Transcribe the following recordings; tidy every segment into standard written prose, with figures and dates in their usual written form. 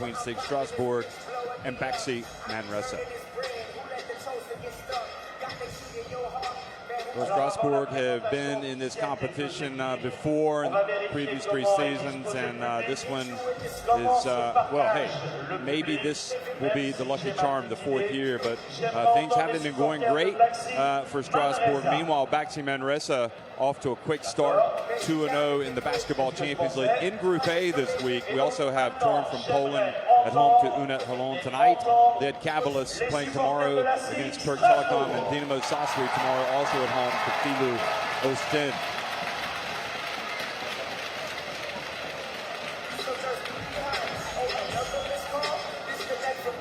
between SIG Strasbourg and BAXI Manresa. Well, Strasbourg have been in this competition before in the previous 3 seasons, and this one is, well, hey, maybe this will be the lucky charm the 4th year, but things haven't been going great for Strasbourg. Meanwhile, BAXI Manresa off to a quick start, 2-0 in the Basketball Champions League in Group A this week. We also have Torn from Poland at home to Una Holon tonight. They had Cavalis playing tomorrow against Turk Telekom, and Dinamo Sasri tomorrow also at home to Filu Ostend.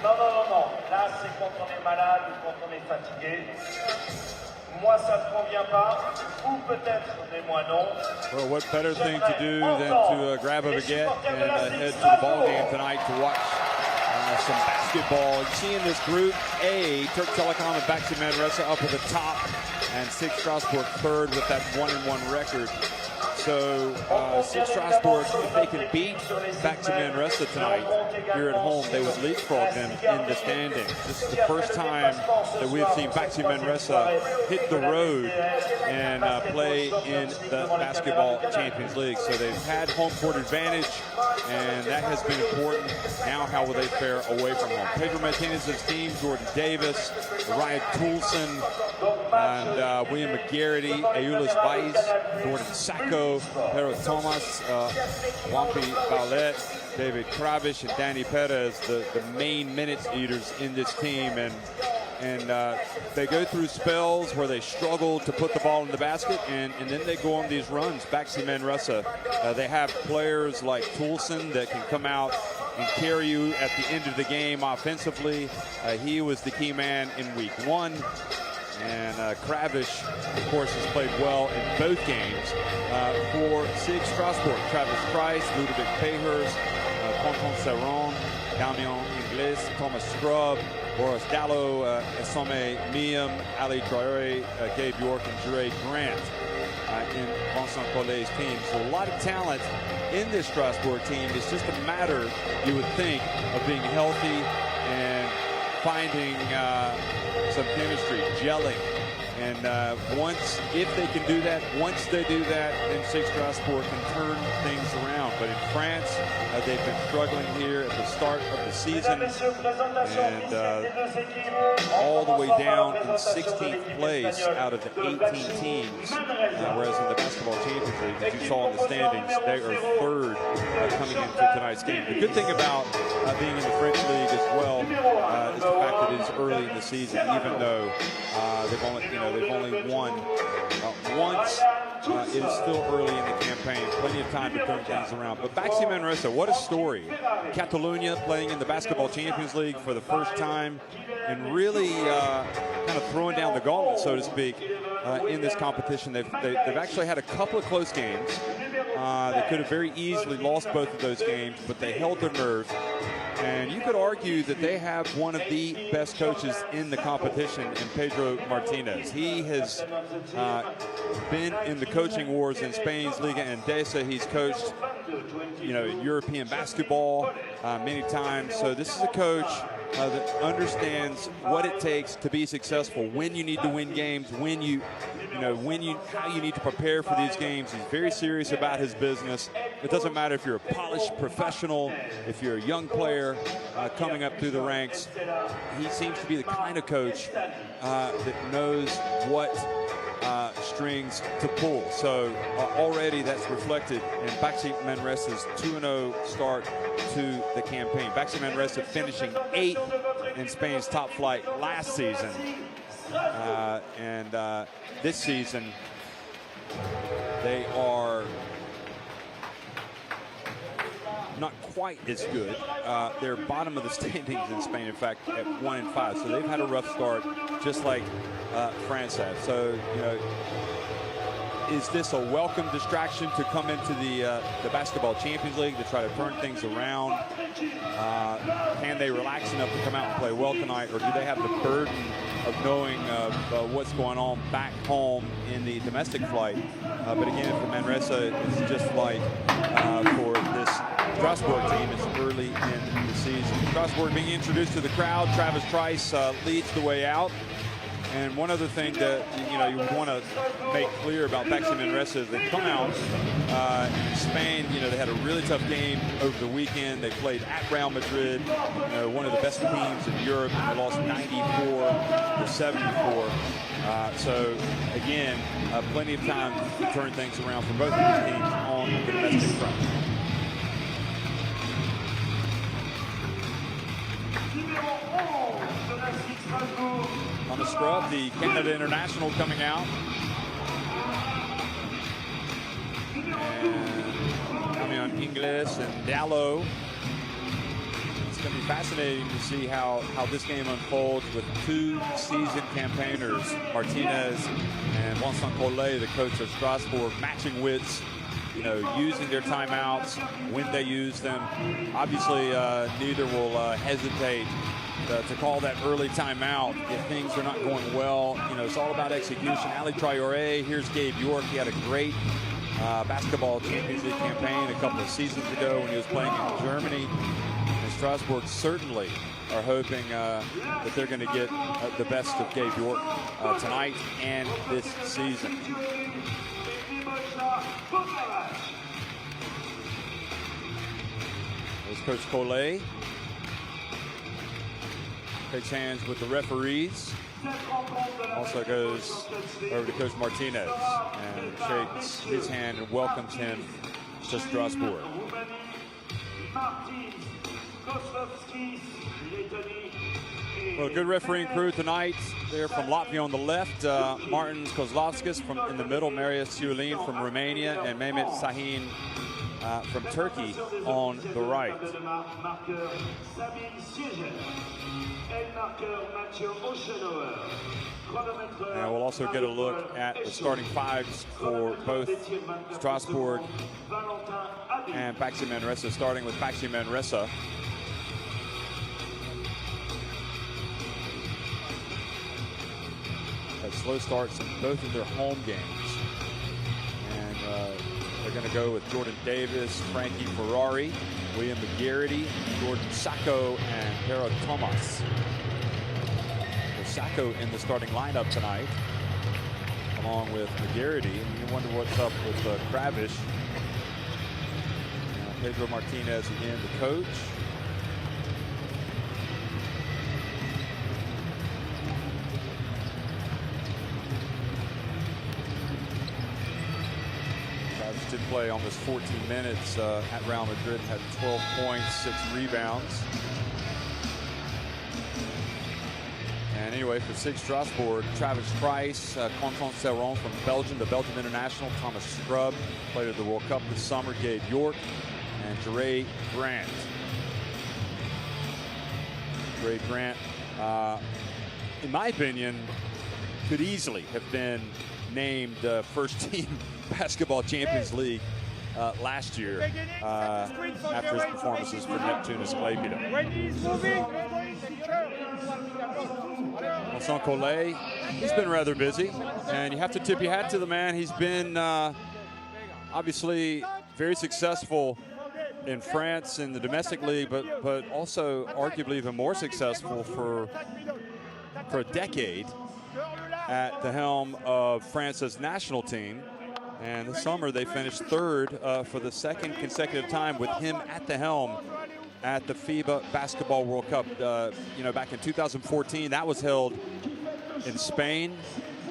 Non. Là, c'est quand on est malade ou quand on est fatigué. Moi, ça ne convient pas. Ou peut-être, mais moi non. Well, what better thing to do than to grab a baguette and head to the ball game tonight to watch some basketball. You see in this Group A, Turk Telekom and BAXI Manresa up at the top, and SIG Strasbourg third with that 1-1 record. So SIG Strasbourg, if they can beat BAXI Manresa tonight here at home, they would leapfrog them in the standings. This is the first time that we have seen BAXI Manresa hit the road and play in the Basketball Champions League. So they've had home court advantage, and that has been important. Now how will they fare away from home? Pedro Martinez's team, Jordan Davis, Ryan Toulson, and William McGarity, Eulis Weiss, Jordan Sacco, Pedro Thomas, Wampi Baulet, David Kravish, and Danny Perez, the main minutes eaters in this team. And they go through spells where they struggle to put the ball in the basket, and then they go on these runs. BAXI Manresa, they have players like Toulson that can come out and carry you at the end of the game offensively. He was the key man in week 1. And Kravish, of course, has played well in both games. For SIG Strasbourg, Travis Price, Ludovic Pahers, Quentin Serron, Damien Ingles, Thomas Scrub, Boris Dallo, Esome Miam, Ali Traore, Gabe York, and Jure Grant in Vincent Collet's team. So a lot of talent in this Strasbourg team. It's just a matter, you would think, of being healthy and finding some chemistry, gelling. And if they can do that, once they do that, then SIG Strasbourg can turn things around. But in France, they've been struggling here at the start of the season, and all the way down in 16th place out of the 18 teams. Whereas in the Basketball Champions League, as you saw in the standings, they are third coming into tonight's game. The good thing about being in the French league as well is the fact that it is early in the season, even though they've only won once. It is still early in the campaign, plenty of time to turn things around. But BAXI Manresa, what a story. Catalonia playing in the Basketball Champions League for the first time, and really kind of throwing down the gauntlet, so to speak, in this competition. They've actually had a couple of close games. They could have very easily lost both of those games, but they held their nerve. And you could argue that they have one of the best coaches in the competition in Pedro Martinez. He has been in the coaching wars in Spain's Liga Endesa. He's coached, European basketball many times. So this is a coach that understands what it takes to be successful, when you need to win games, how you need to prepare for these games. He's very serious about his business. It doesn't matter if you're a polished professional, if you're a young player coming up through the ranks. He seems to be the kind of coach that knows what strings to pull. So already that's reflected in BAXI Manresa's 2-0 start to the campaign. BAXI Manresa finishing 8th in Spain's top flight last season. And this season, they are not quite as good. They're bottom of the standings in Spain, in fact, at 1-5. So they've had a rough start, just like France has. So, is this a welcome distraction to come into the Basketball Champions League to try to turn things around? Can they relax enough to come out and play well tonight, or do they have the burden of knowing what's going on back home in the domestic flight? But again, for Manresa, it's just like for this Strasbourg team is early in the season. Strasbourg being introduced to the crowd. Travis Trice leads the way out. And one other thing that you want to make clear about BAXI Manresa is they come out in Spain. They had a really tough game over the weekend. They played at Real Madrid, one of the best teams in Europe, and they lost 94-74. So again, plenty of time to turn things around for both of these teams on the domestic front. On the scrub, the Canada International coming out. And coming on Ingles and Dallo. It's going to be fascinating to see how this game unfolds with two seasoned campaigners, Martinez and Vincent Collet, the coach of Strasbourg, matching wits, using their timeouts when they use them. Obviously, neither will hesitate to call that early timeout if things are not going well. It's all about execution. Ali Traoré, here's Gabe York. He had a great basketball Champions League campaign a couple of seasons ago when he was playing in Germany. And Strasbourg certainly are hoping that they're going to get the best of Gabe York tonight and this season. There's Coach Collet. Shakes hands with the referees. Also goes over to Coach Martinez and shakes his hand and welcomes him to Strasbourg. Well, a good refereeing crew tonight. They're from Latvia on the left, Martin Kozlovskis in the middle, Marius Ciulin from Romania, and Mehmet Sahin from Turkey on the right. And we'll also get a look at the starting fives for both Strasbourg and BAXI Manresa, starting with BAXI Manresa. Had slow starts in both of their home games. And they're going to go with Jordan Davis, Frankie Ferrari, William McGarity, Jordan Sacco, and Pero Thomas. So Sacco in the starting lineup tonight, along with McGarity. And you wonder what's up with Kravish. Pedro Martinez again, the coach. Did play almost 14 minutes at Real Madrid, had 12 points, 6 rebounds. And anyway, for SIG Strasbourg, Travis Trice, Quentin Serron from Belgium, the Belgium international, Thomas Scrubb, played at the World Cup this summer, Gabe York, and Jere Grant. Jere Grant, in my opinion, could easily have been named first team Basketball Champions League last year after his performances for Neptunus Klaipėda. Vincent Collet, he's been rather busy, and you have to tip your hat to the man. He's been obviously very successful in France in the domestic league, but also arguably even more successful for a decade at the helm of France's national team. And this summer they finished third for the second consecutive time with him at the helm at the FIBA Basketball World Cup. Back in 2014, that was held in Spain,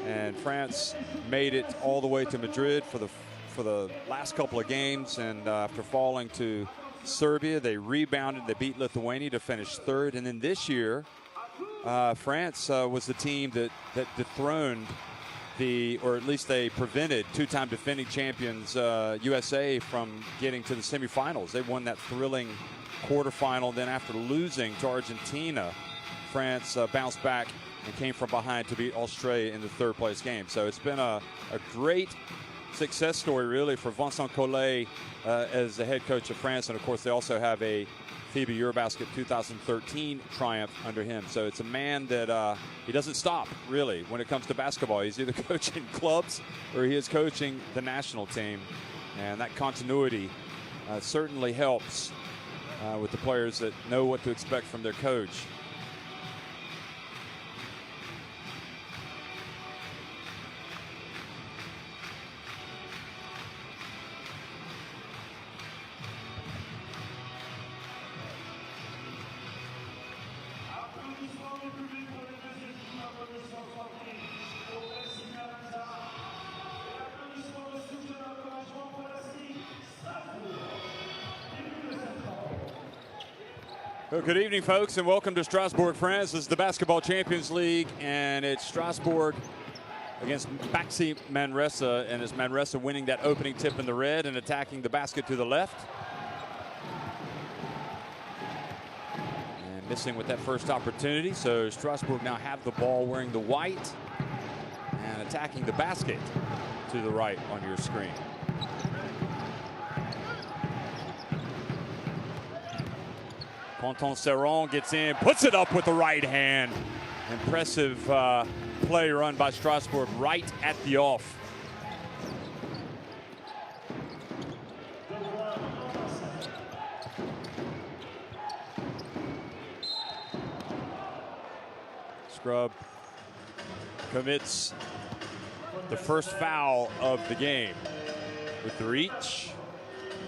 and France made it all the way to Madrid for the last couple of games. And after falling to Serbia, they rebounded. They beat Lithuania to finish third. And then this year, France was the team that dethroned or at least they prevented two-time defending champions USA from getting to the semifinals. They won that thrilling quarterfinal. Then after losing to Argentina, France bounced back and came from behind to beat Australia in the third-place game. So it's been a great success story, really, for Vincent Collet as the head coach of France. And, of course, they also have a FIBA Eurobasket 2013 triumph under him. So it's a man that he doesn't stop, really, when it comes to basketball. He's either coaching clubs or he is coaching the national team. And that continuity certainly helps with the players that know what to expect from their coach. Well, good evening, folks, and welcome to Strasbourg, France. This is the Basketball Champions League, and it's Strasbourg against BAXI Manresa, and it's Manresa winning that opening tip in the red and attacking the basket to the left. And missing with that first opportunity, so Strasbourg now have the ball wearing the white and attacking the basket to the right on your screen. Conton-Serron gets in, puts it up with the right hand. Impressive play run by Strasbourg right at the off. Scrub commits the first foul of the game with the reach.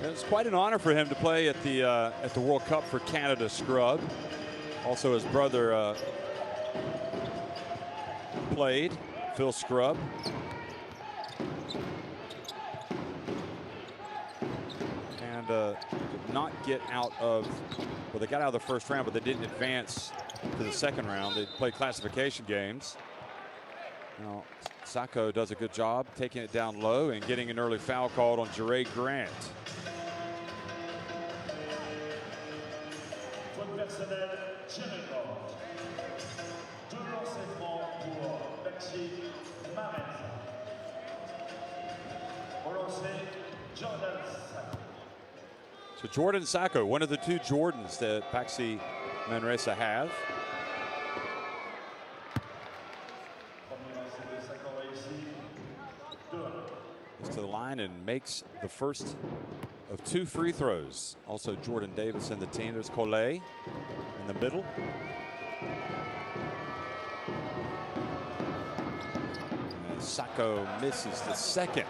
It's quite an honor for him to play at the World Cup for Canada, Scrub. Also, his brother played, Phil Scrub. And did not get out of, well, they got out of the first round, but they didn't advance to the second round. They played classification games. Now, Sacco does a good job taking it down low and getting an early foul called on Jure Grant. So Jordan Sacco, one of the two Jordans that BAXI Manresa have. Gets to the line and makes the first of two free throws. Also Jordan Davis in the team. There's Collet in the middle. And Sacco misses the second.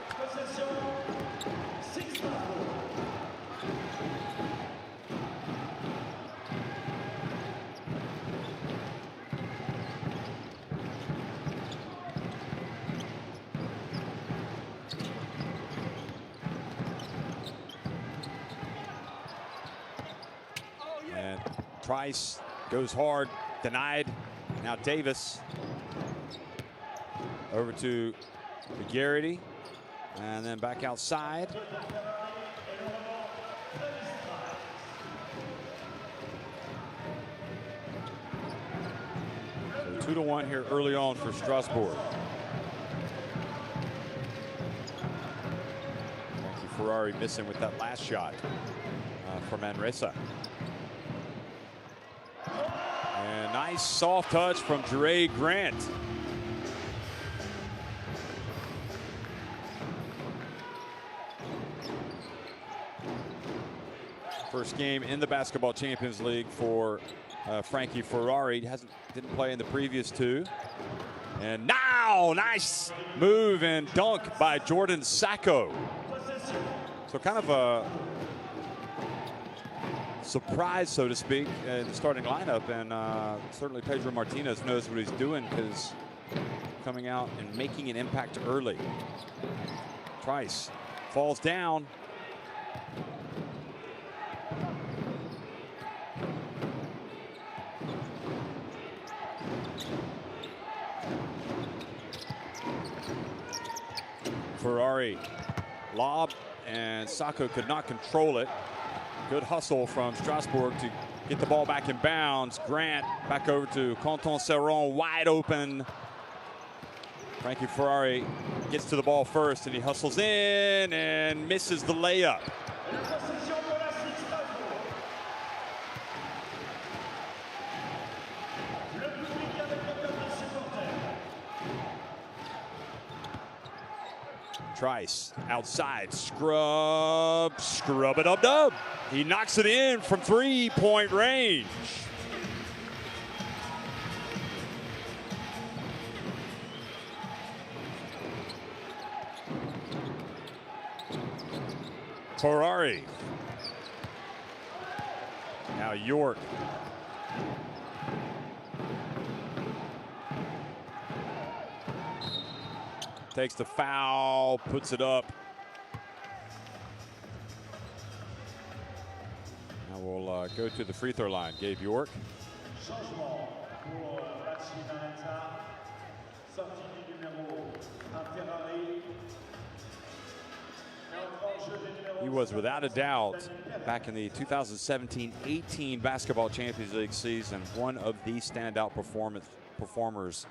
Price goes hard, denied. Now Davis over to Garrity, and then back outside. So 2-1 here early on for Strasbourg. Ferrari missing with that last shot for Manresa. And nice soft touch from Jure Grant. First game in the Basketball Champions League for Frankie Ferrari. Didn't play in the previous two. And now, nice move and dunk by Jordan Sacco. So kind of a surprise, so to speak, in the starting lineup, and certainly Pedro Martinez knows what he's doing, because coming out and making an impact early. Price falls down. Ferrari lob, and Sacco could not control it. Good hustle from Strasbourg to get the ball back in bounds. Grant back over to Conton-Serron, wide open. Frankie Ferrari gets to the ball first, and he hustles in and misses the layup. Trice outside, scrub it up, dub. He knocks it in from 3-point range. Ferrari. Now York. Takes the foul, puts it up. Now we'll go to the free throw line. Gabe York. Changement pour BAXI Manresa. Sortie du numéro 1 Ferrari. He was without a doubt back in the 2017-18 Basketball Champions League season one of the standout performers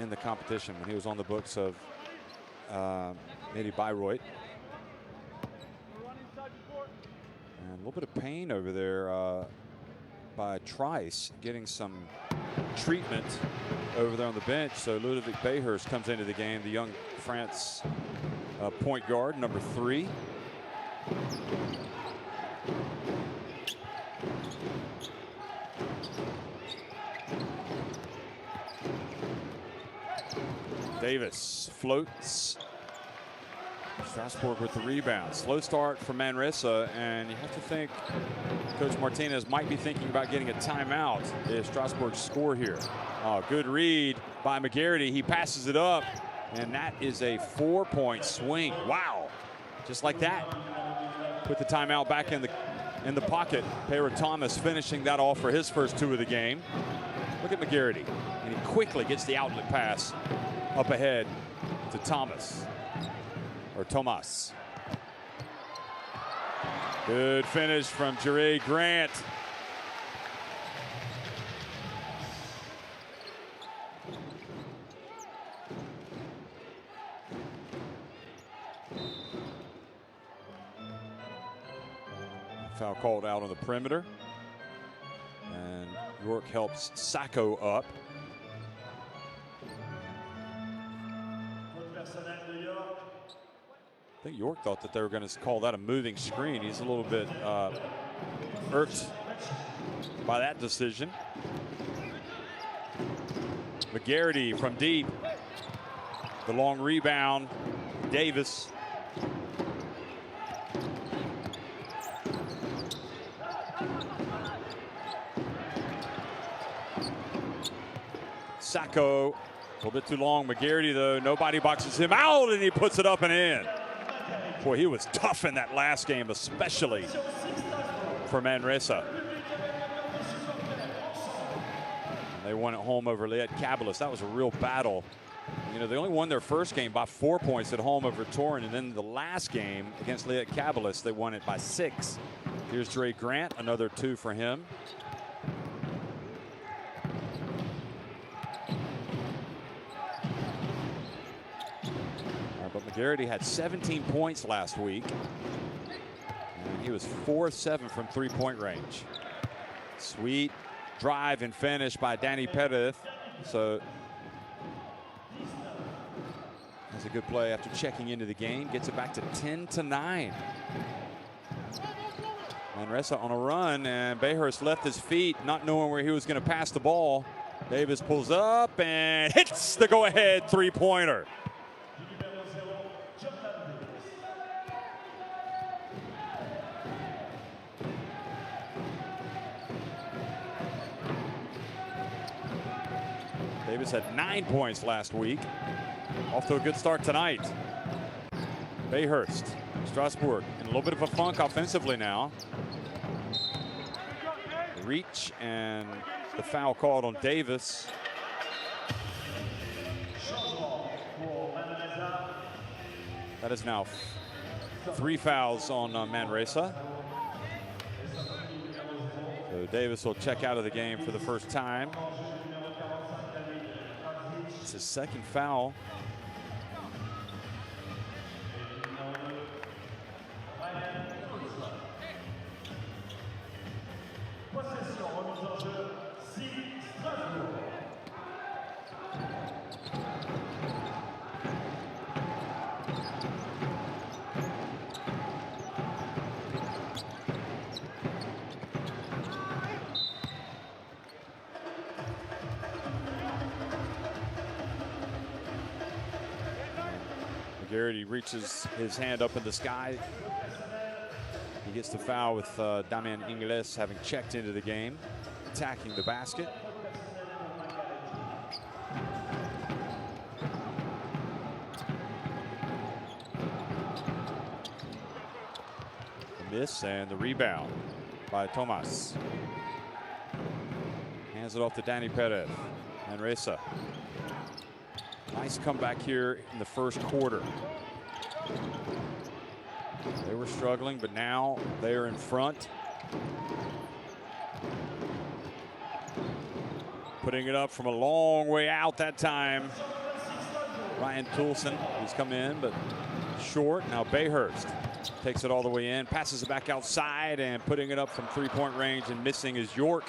in the competition when he was on the books of Medi Bayreuth. And a little bit of pain over there by Trice, getting some treatment over there on the bench. So Ludovic Bayhurst comes into the game, the young France point guard, number 3. Davis floats. Strasbourg with the rebound. Slow start for Manresa, and you have to think Coach Martinez might be thinking about getting a timeout if Strasbourg score here. Oh, good read by McGarity. He passes it up, and that is a 4-point swing. Wow, just like that. Put the timeout back in the pocket. Peyra Thomas finishing that off for his first 2 of the game. Look at McGarity, and he quickly gets the outlet pass up ahead to Thomas. Good finish from Jere Grant. Foul called out on the perimeter. And York helps Sacco up. I think York thought that they were going to call that a moving screen. He's a little bit irked by that decision. McGarity from deep. The long rebound. Davis. Sacco, a little bit too long. McGarity, though, nobody boxes him out, and he puts it up and in. Boy, he was tough in that last game, especially for Manresa. They won at home over Liet Kabelis. That was a real battle. You know, they only won their first game by 4 points at home over Torren, and then the last game against Liet Kabelis, they won it by 6. Here's Jere Grant, another 2 for him. But McGarity had 17 points last week. And he was 4-7 from 3-point range. Sweet drive and finish by Danny Perez. So that's a good play after checking into the game. Gets it back to 10-9. Manresa on a run, and Bayhurst left his feet, not knowing where he was going to pass the ball. Davis pulls up and hits the go-ahead 3-pointer. Davis had 9 points last week. Off to a good start tonight. Bayhurst, Strasbourg in a little bit of a funk offensively now. Reach and the foul called on Davis. That is now 3 fouls on Manresa. So Davis will check out of the game for the first time. It's his 2nd foul. Garrity reaches his hand up in the sky. He gets the foul with Damien Ingles having checked into the game, attacking the basket. The miss and the rebound by Tomas. Hands it off to Danny Perez. Manresa. Nice comeback here in the first quarter. They were struggling, but now they are in front. Putting it up from a long way out that time. Ryan Toulson, he's come in, but short. Now Bayhurst takes it all the way in, passes it back outside, and putting it up from three-point range and missing is York.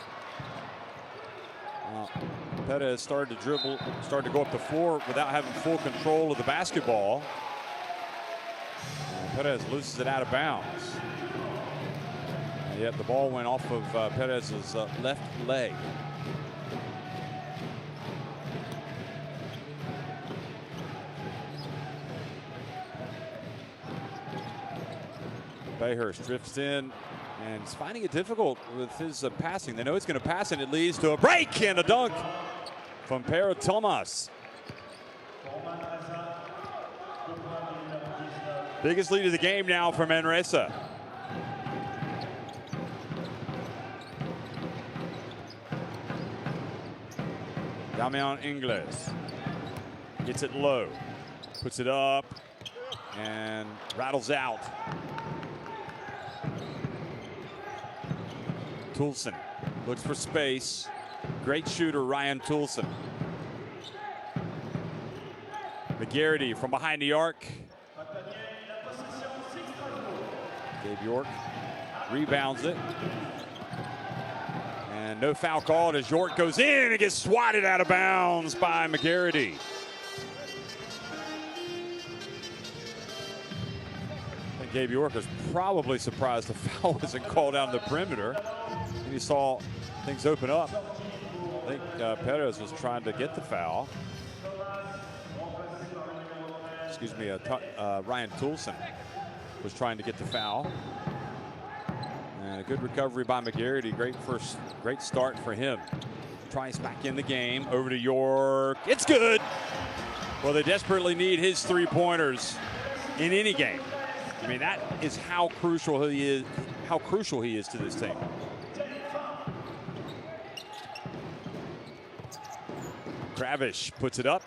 Perez started to dribble, started to go up the floor without having full control of the basketball. Perez loses it out of bounds. And yet the ball went off of Perez's left leg. Bayhurst drifts in and is finding it difficult with his passing. They know he's going to pass, and it leads to a break and a dunk from Pero Tomas. Biggest lead of the game now for Manresa. Damian Ingles gets it low, puts it up, and rattles out. Toulson looks for space. Great shooter, Ryan Toulson. McGarity from behind the arc. Gabe York rebounds it. And no foul called as York goes in and gets swatted out of bounds by McGarity. I think Gabe York was probably surprised the foul wasn't called out on the perimeter. And he saw things open up. I think Perez was trying to get the foul. Excuse me, Ryan Toulson was trying to get the foul. And a good recovery by McGarity. Great start for him. Trice back in the game, over to York. It's good. Well, they desperately need his three-pointers in any game. I mean, that is how crucial he is. How crucial he is to this team. Kravish puts it up.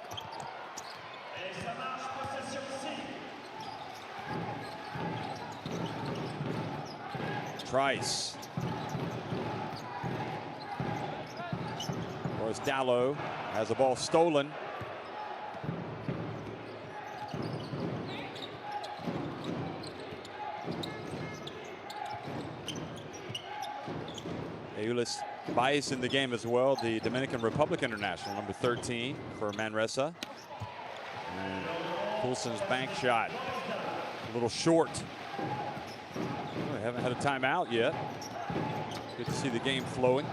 Trice. Boris Dallow has the ball stolen. Eulis Bias in the game as well, the Dominican Republic international, number 13 for Manresa. And Coulson's bank shot, a little short. They haven't had a timeout yet. Good to see the game flowing.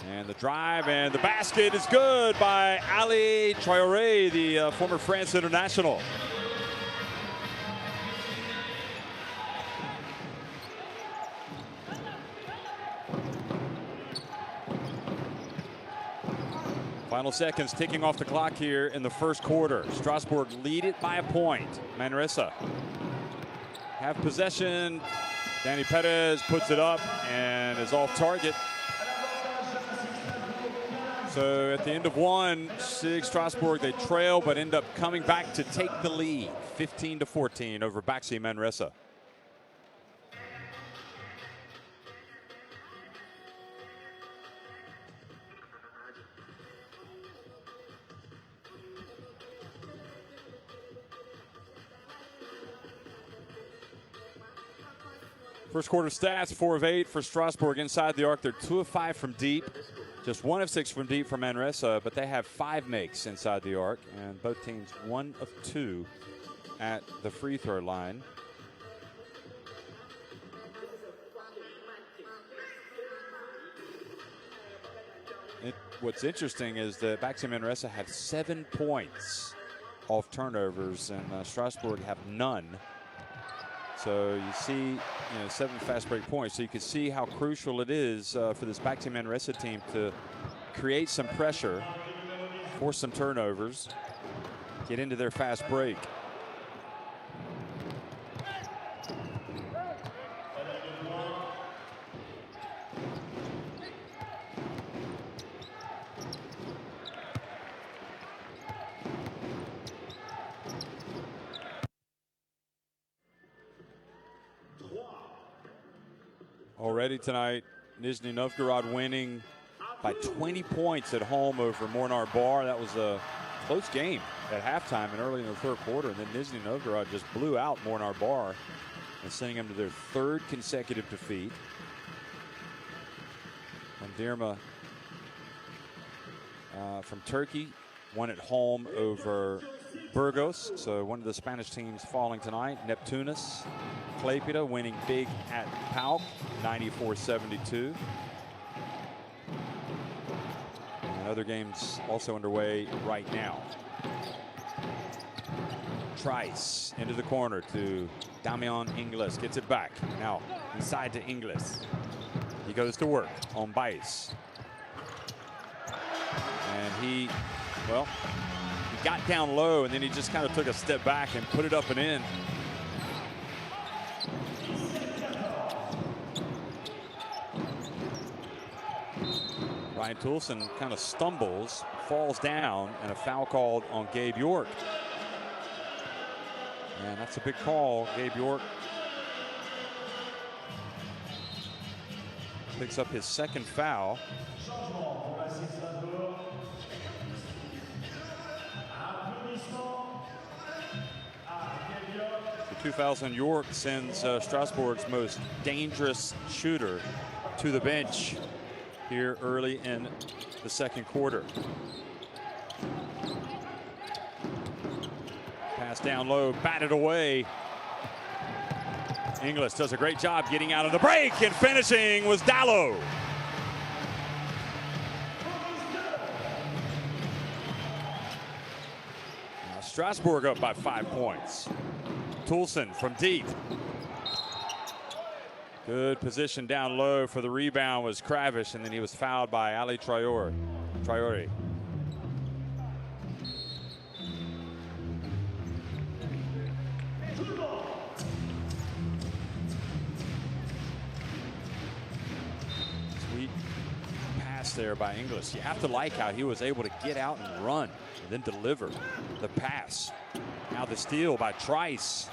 And the drive and the basket is good by Ali Traoré, the former France international. Final seconds ticking off the clock here in the first quarter. Strasbourg lead it by a point. Manresa have possession. Danny Perez puts it up and is off target. So at the end of one, SIG Strasbourg, they trail but end up coming back to take the lead, 15-14 over BAXI Manresa. First quarter stats, 4 of 8 for Strasbourg inside the arc. They're 2 of 5 from deep, just 1 of 6 from deep for Manresa, but they have 5 makes inside the arc, and both teams 1 of 2 at the free throw line. What's interesting is that BAXI Manresa had 7 points off turnovers, and Strasbourg have none. So you see, 7 fast break points. So you can see how crucial it is for this BAXI Manresa team to create some pressure, force some turnovers, get into their fast break. Already tonight, Nizhny Novgorod winning by 20 points at home over Mornar Bar. That was a close game at halftime and early in the third quarter. And then Nizhny Novgorod just blew out Mornar Bar and sending them to their 3rd consecutive defeat. Mandirma from Turkey won at home over Burgos. So one of the Spanish teams falling tonight. Neptunus Klaipėda winning big at PAOK, 94-72. And other games also underway right now. Trice into the corner to Damian Ingles, gets it back. Now inside to Ingles. He goes to work on Bice. And he got down low, and then he just kind of took a step back and put it up and in. Ryan Toulson kind of stumbles, falls down, and a foul called on Gabe York. And that's a big call. Gabe York picks up his 2nd foul. The 2 fouls on York sends Strasbourg's most dangerous shooter to the bench here early in the 2nd quarter. Pass down low, batted away. Ingles does a great job getting out of the break, and finishing was Dallo. Now Strasbourg up by 5 points. Toulson from deep. Good position down low. For the rebound was Kravish, and then he was fouled by Ali Traore. Sweet pass there by Ingles. You have to like how he was able to get out and run and then deliver the pass. Now the steal by Trice.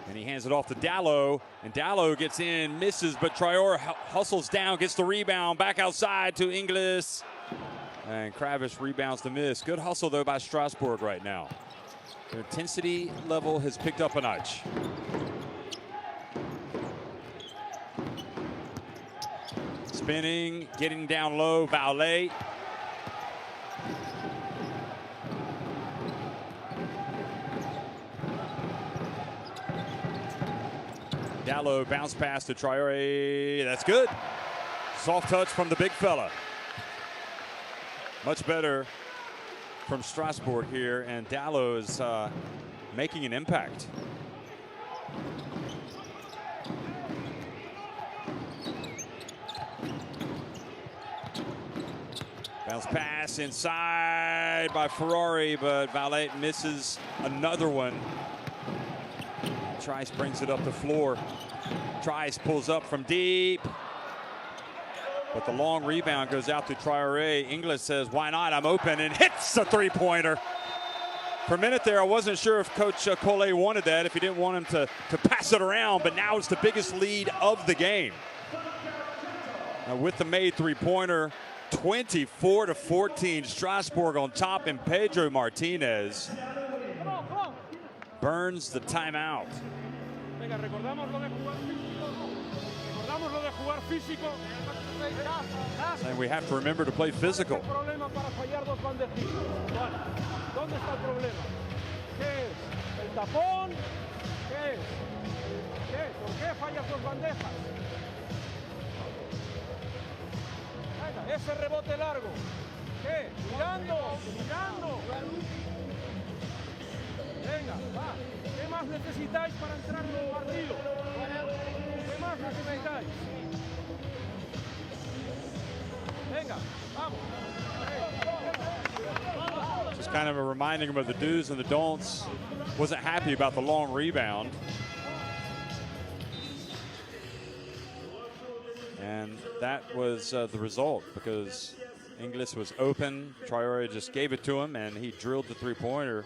And he hands it off to Dallo, and Dallo gets in, misses, but Traore hustles down, gets the rebound, back outside to Ingles. And Kravish rebounds the miss. Good hustle, though, by Strasbourg right now. Their intensity level has picked up a notch. Spinning, getting down low, Valet. Dallo bounce pass to Traore. That's good. Soft touch from the big fella. Much better from Strasbourg here, and Dallo is making an impact. Bounce pass inside by Ferrari, but Valet misses another one. Trice brings it up the floor. Trice pulls up from deep. But the long rebound goes out to Traore. Ingles says, why not? I'm open, and hits a 3-pointer. For a minute there, I wasn't sure if Coach Collet wanted that, if he didn't want him to pass it around, but now it's the biggest lead of the game. Now with the made 3-pointer, 24-14, Strasbourg on top, and Pedro Martinez burns the timeout. And we have to remember to play physical. Ese rebote largo. ¿Qué? Mirando. Venga, va. ¿Qué más necesitáis para entrar en el partido? ¿Qué más necesitáis? Venga, vamos. Just kind of reminding him of the do's and the don'ts. Wasn't happy about the long rebound. And that was the result, because Inglis was open. Traore just gave it to him, and he drilled the three-pointer.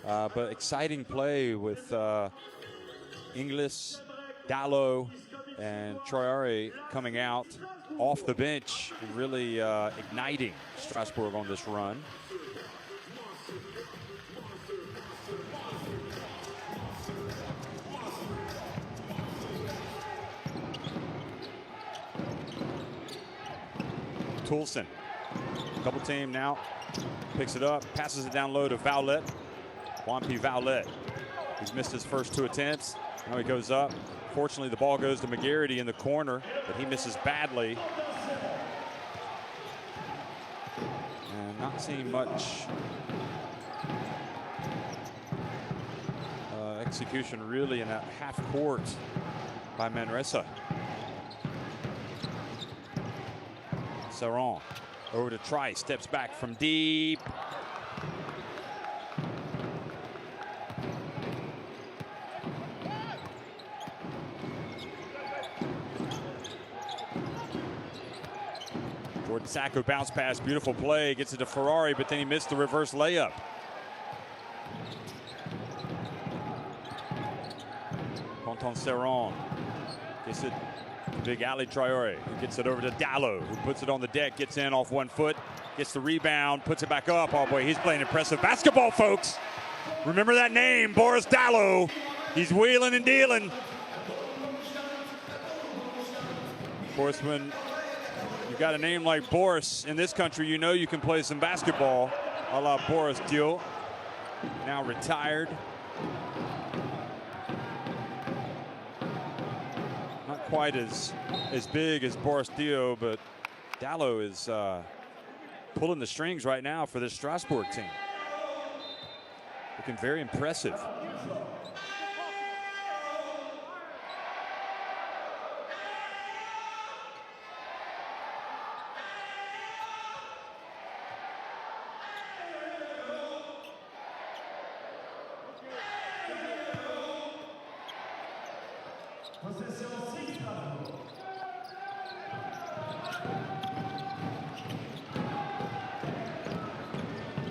But exciting play with Inglis, Dallo, and Traore coming out off the bench and really igniting Strasbourg on this run. Toulson, double team now, picks it up, passes it down low to Vowlet. Juan P. Vowlet. He's missed his first 2 attempts. Now he goes up. Fortunately, the ball goes to McGarity in the corner, but he misses badly. And not seeing much execution really in that half court by Manresa. Saron over to Trice, steps back from deep. Jordan Sacco bounce pass, beautiful play, gets it to Ferrari, but then he missed the reverse layup. Ponton Saron gets it to Big Ali Traore, who gets it over to Dallo, who puts it on the deck, gets in off 1 foot, gets the rebound, puts it back up. Oh boy, he's playing impressive basketball, folks. Remember that name, Boris Dallo. He's wheeling and dealing. Of course, when you've got a name like Boris in this country, you know you can play some basketball, a la Boris Dio, now retired. Not quite as big as Boris Dio, but Dallo is pulling the strings right now for this Strasbourg team. Looking very impressive.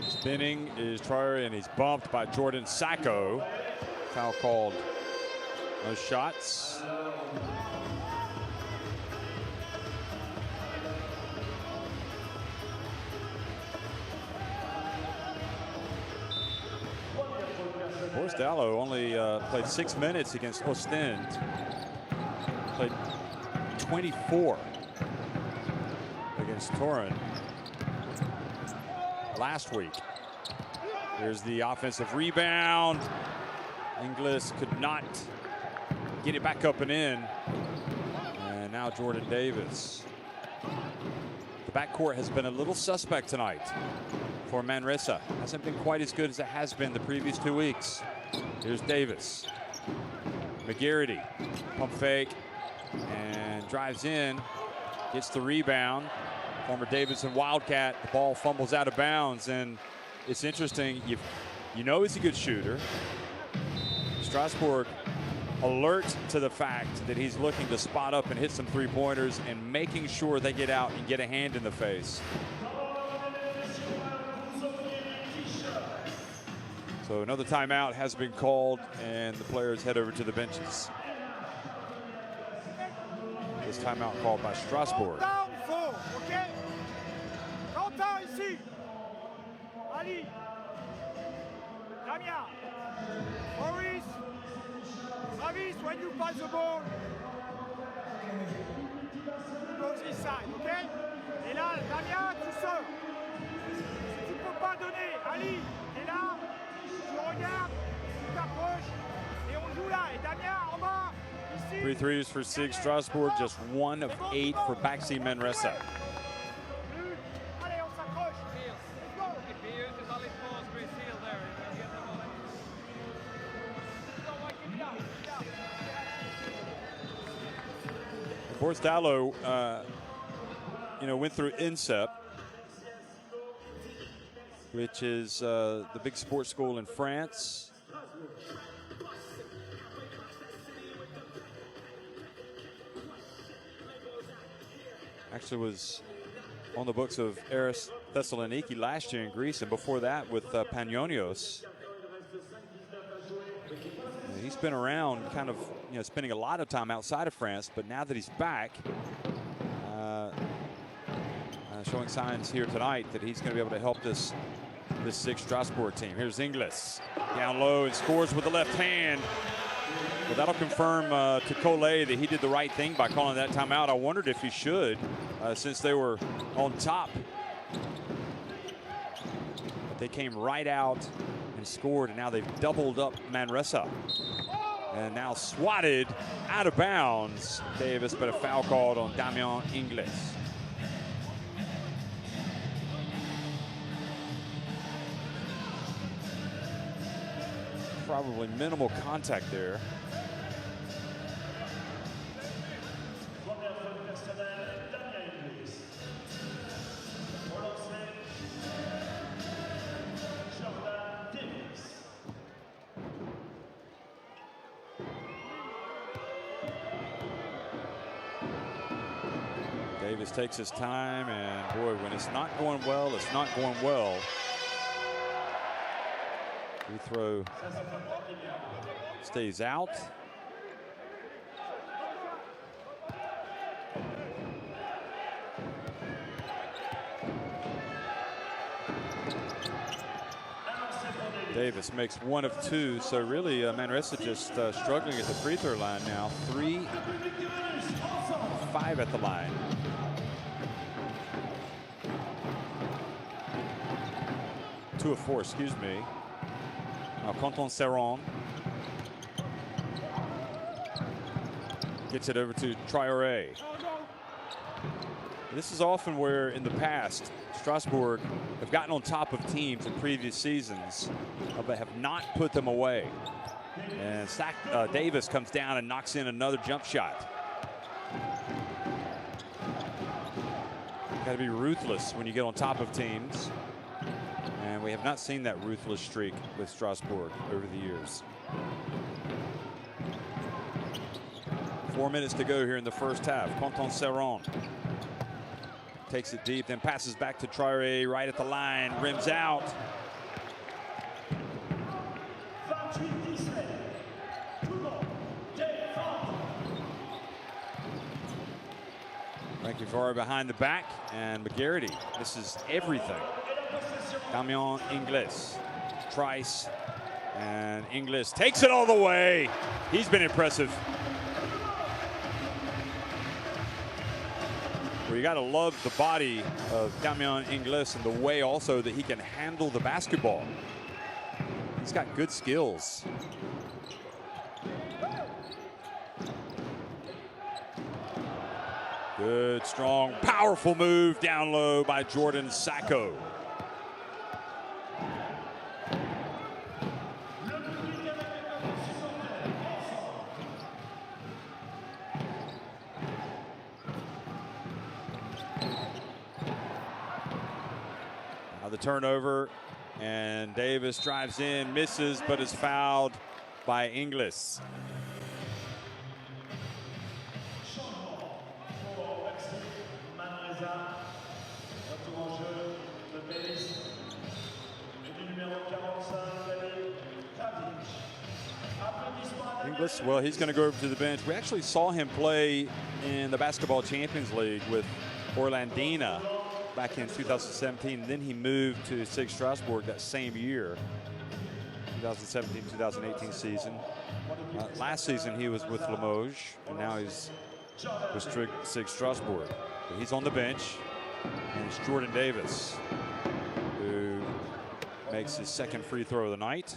Spinning is Traore, and he's bumped by Jordan Sacco. Foul called. No shots. Boris Dallo only played 6 minutes against Ostend. Played 24 against Torren last week. Here's the offensive rebound. Inglis could not get it back up and in. And now Jordan Davis. The backcourt has been a little suspect tonight for Manresa. Hasn't been quite as good as it has been the previous 2 weeks. Here's Davis. McGarity, pump fake, and drives in, gets the rebound. Former Davidson Wildcat, the ball fumbles out of bounds, and it's interesting, you know he's a good shooter. Strasbourg alert to the fact that he's looking to spot up and hit some three-pointers and making sure they get out and get a hand in the face. So another timeout has been called, and the players head over to the benches. This timeout called by Strasbourg. Ici. Ali. Damien. Maurice. Travis, when you pass the ball, goes inside, okay? Et là, Damien, tu sors. Si tu peux pas donner, Ali, et là, tu regardes, tu t'approches, et on joue là. Et Damien, en bas, ici. 3 threes for SIG Strasbourg, just 1 of 8 for BAXI Manresa. Boris Dallo, went through INSEP, which is the big sports school in France. Actually was on the books of Aris Thessaloniki last year in Greece, and before that with Panionios. He's been around, kind of, spending a lot of time outside of France, but now that he's back, showing signs here tonight that he's going to be able to help this SIG Strasbourg team. Here's Inglis down low and scores with the left hand. Well, that'll confirm to Collet that he did the right thing by calling that timeout. I wondered if he should, since they were on top. But they came right out and scored, and now they've doubled up Manresa. And now swatted out of bounds, Davis, but a foul called on Damien Inglis. Probably minimal contact there. Davis takes his time, and boy, when it's not going well, it's not going well. Free throw stays out. Davis makes 1 of 2, so really Manresa just struggling at the free throw line now. 3 of 5 at the line. Two of 4, excuse me. Now Canton Serron gets it over to Traoré. This is often where in the past Strasbourg have gotten on top of teams in previous seasons, but have not put them away. And Davis comes down and knocks in another jump shot. Got to be ruthless when you get on top of teams. And we have not seen that ruthless streak with Strasbourg over the years. 4 minutes to go here in the first half. Canton Serron takes it deep, then passes back to Traoré right at the line, rims out. Frankie Varro behind the back, and McGarity. This is everything. Damien Inglis, Trice, and Inglis takes it all the way. He's been impressive. Well, you got to love the body of Damien Inglis and the way also that he can handle the basketball. He's got good skills. Good, strong, powerful move down low by Jordan Sacco. The turnover, and Davis drives in, misses, but is fouled by Inglis. Inglis, well, he's going to go over to the bench. We actually saw him play in the Basketball Champions League with Orlandina back in 2017. Then he moved to SIG Strasbourg that same year, 2017-2018 season. Last season he was with Limoges, and now he's with SIG Strasbourg. But he's on the bench, and it's Jordan Davis who makes his second free throw of the night.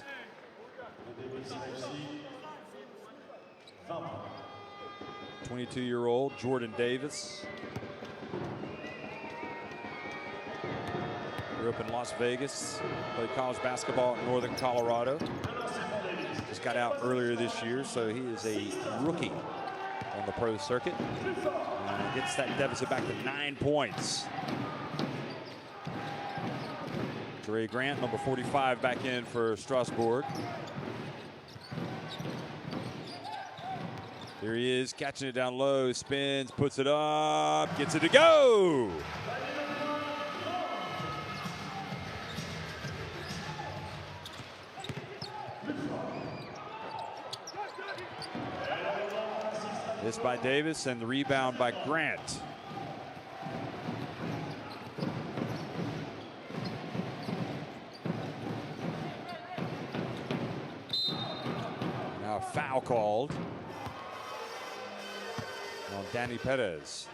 22-year-old Jordan Davis. Grew up in Las Vegas, played college basketball in Northern Colorado. Just got out earlier this year, so he is a rookie on the pro circuit. Gets that deficit back to 9 points. Dre Grant, number 45, back in for Strasbourg. Here he is, catching it down low, spins, puts it up, gets it to go! This by Davis and the rebound by Grant. Now a foul called on Danny Perez.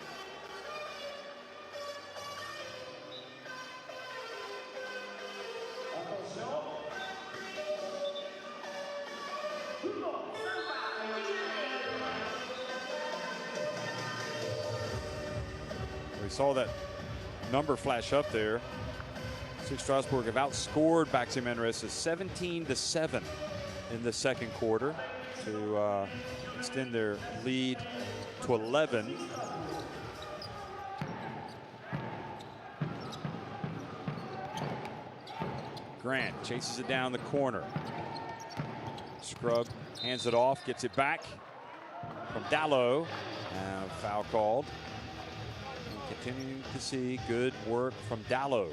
We saw that number flash up there. SIG Strasbourg have outscored BAXI Manresa 17-7 in the second quarter to extend their lead to 11. Grant chases it down the corner. Scrub hands it off, gets it back from Dallo. And a foul called. Continuing to see good work from Dallo.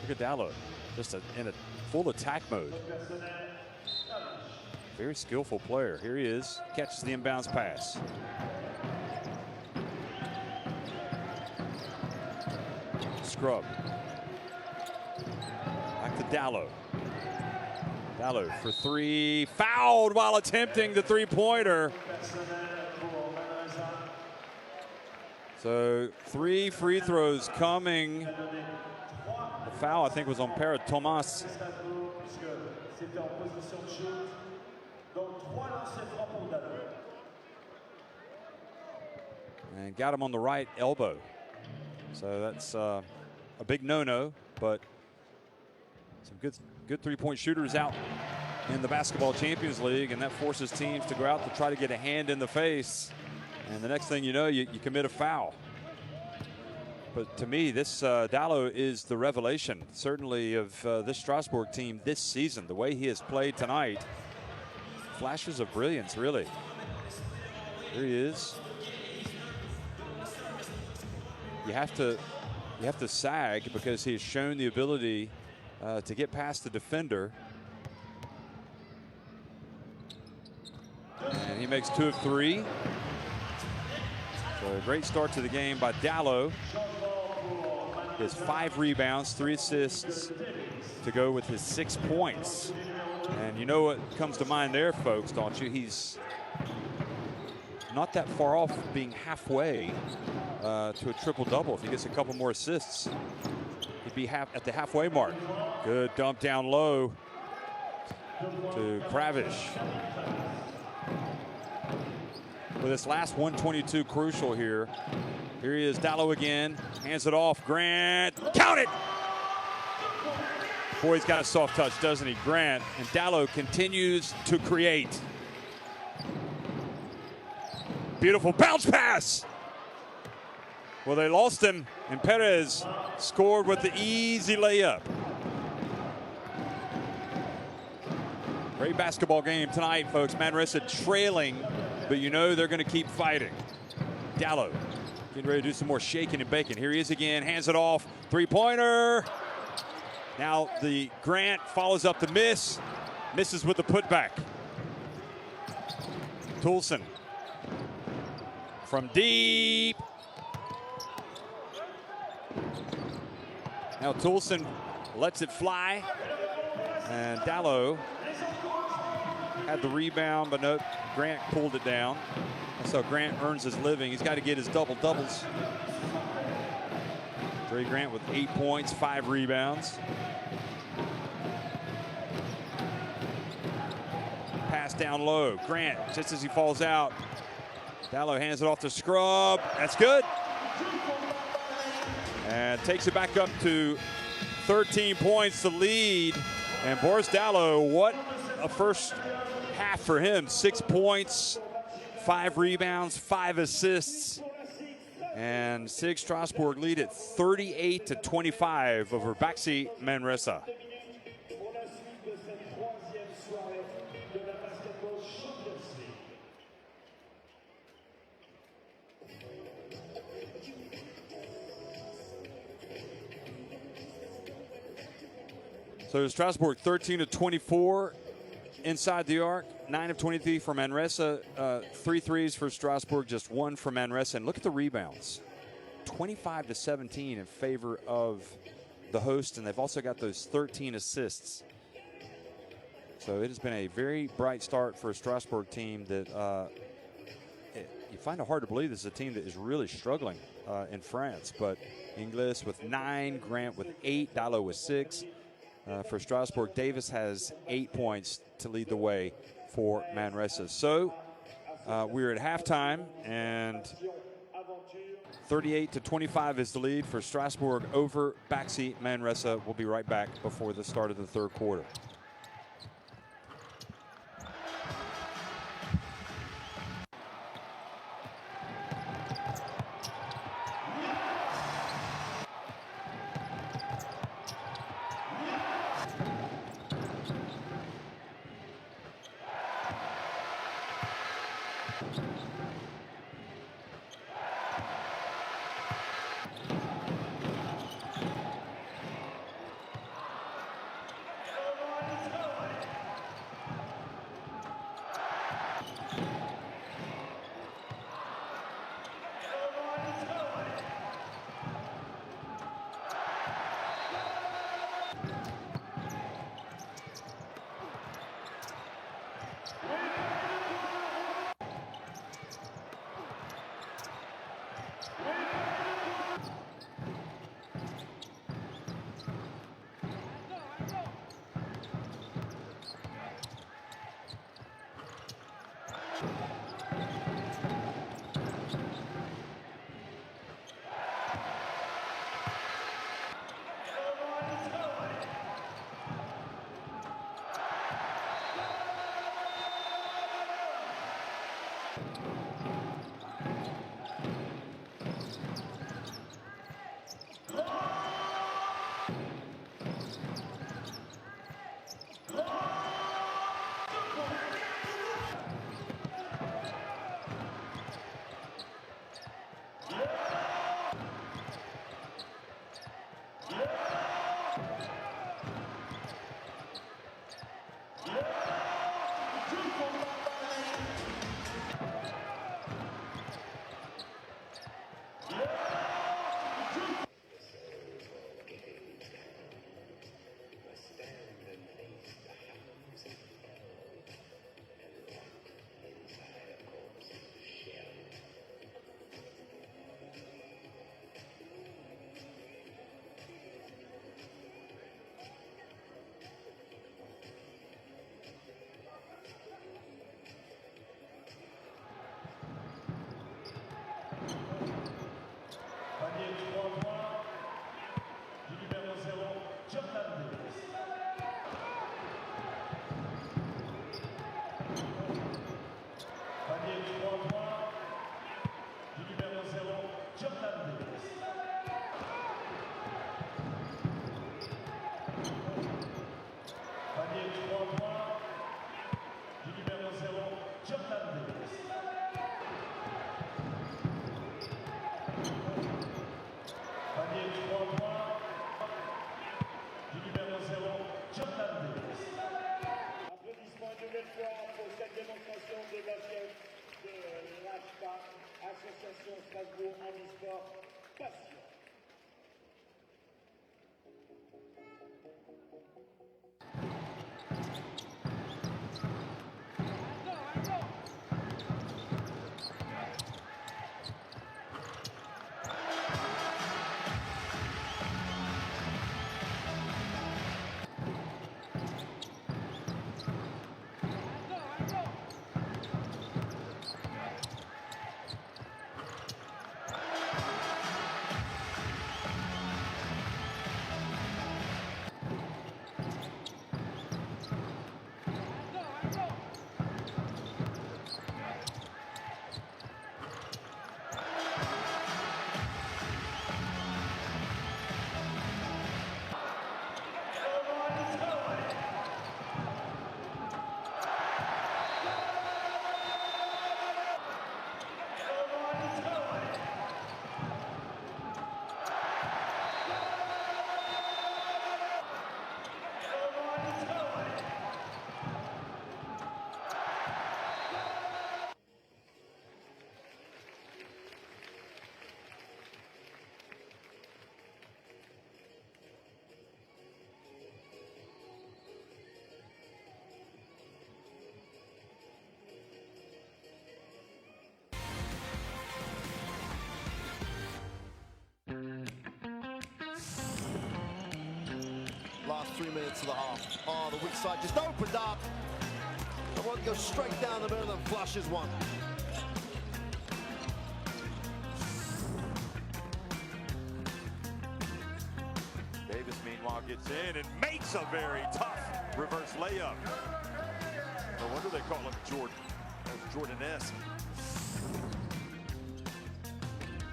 Look at Dallo, just in a full attack mode. Very skillful player. Here he is, catches the inbounds pass. Scrub. Back to Dallo. Dallo for three, fouled while attempting the three-pointer. So 3 free throws coming. The foul, I think, was on Pera Thomas. And got him on the right elbow. So that's a big no-no, but some good three-point shooters out in the Basketball Champions League, and that forces teams to go out to try to get a hand in the face. And the next thing you know, you commit a foul. But to me, this Dallo is the revelation, certainly, of this Strasbourg team this season. The way he has played tonight, flashes of brilliance, really. Here he is. You have to sag because he has shown the ability to get past the defender. And he makes 2 of 3. So a great start to the game by Dallo. He has 5 rebounds, 3 assists to go with his 6 points. And you know what comes to mind there, folks, don't you? He's not that far off being halfway to a triple-double. If he gets a couple more assists, he'd be at the halfway mark. Good dump down low to Kravish. With this last 122 crucial here. Here he is, Dallo again, hands it off, Grant, count it! Boy, he's got a soft touch, doesn't he, Grant? And Dallo continues to create. Beautiful bounce pass! Well, they lost him, and Perez scored with the easy layup. Great basketball game tonight, folks. Manresa trailing, but you know they're going to keep fighting. Dallo getting ready to do some more shaking and baking. Here he is again, hands it off, three-pointer. Now the Grant follows up the miss, misses with the putback. Toulson from deep. Now Toulson lets it fly, and Dallo had the rebound, but no, Grant pulled it down. That's how Grant earns his living. He's got to get his double-doubles. Dre Grant with 8 points, 5 rebounds. Pass down low. Grant, just as he falls out. Dallo hands it off to Scrub. That's good. And takes it back up to 13 points to lead. And Boris Dallo, what a first half for him. 6 points, 5 rebounds, 5 assists. And SIG Strasbourg lead at 38-25 over BAXI Manresa. So Strasbourg 13-24 inside the arc, 9 of 23 for Manresa, 3 threes for Strasbourg, just 1 for Manresa. And look at the rebounds, 25-17 in favor of the host, and they've also got those 13 assists. So it has been a very bright start for a Strasbourg team that you find it hard to believe this is a team that is really struggling in France. But Ingles with 9, Grant with 8, Dallo with 6. For Strasbourg, Davis has 8 points to lead the way for Manresa. So we're at halftime, and 38-25 is the lead for Strasbourg over BAXI Manresa. We'll be right back before the start of the third quarter. Association Strasbourg Handisport Passion. last 3 minutes of the half. Oh, the weak side just opened up. The one goes straight down the middle and flushes one. Davis, meanwhile, gets in and makes a very tough reverse layup. No wonder they call him Jordan. That's Jordan-esque.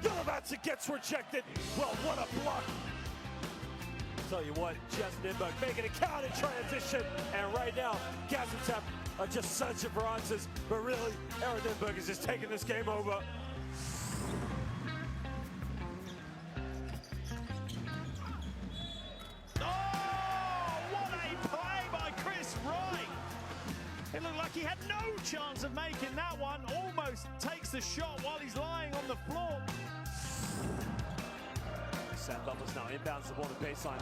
Galavatsa gets rejected. Well, what a block. Tell you what, Jess Nimberg making a count in transition. And right now, Gaziantep are just searching for answers. But really, Aaron Nimberg is just taking this game over. It looked like he had no chance of making that one. Almost takes the shot while he's lying on the floor. Sam Lovelace now inbounds the ball to baseline.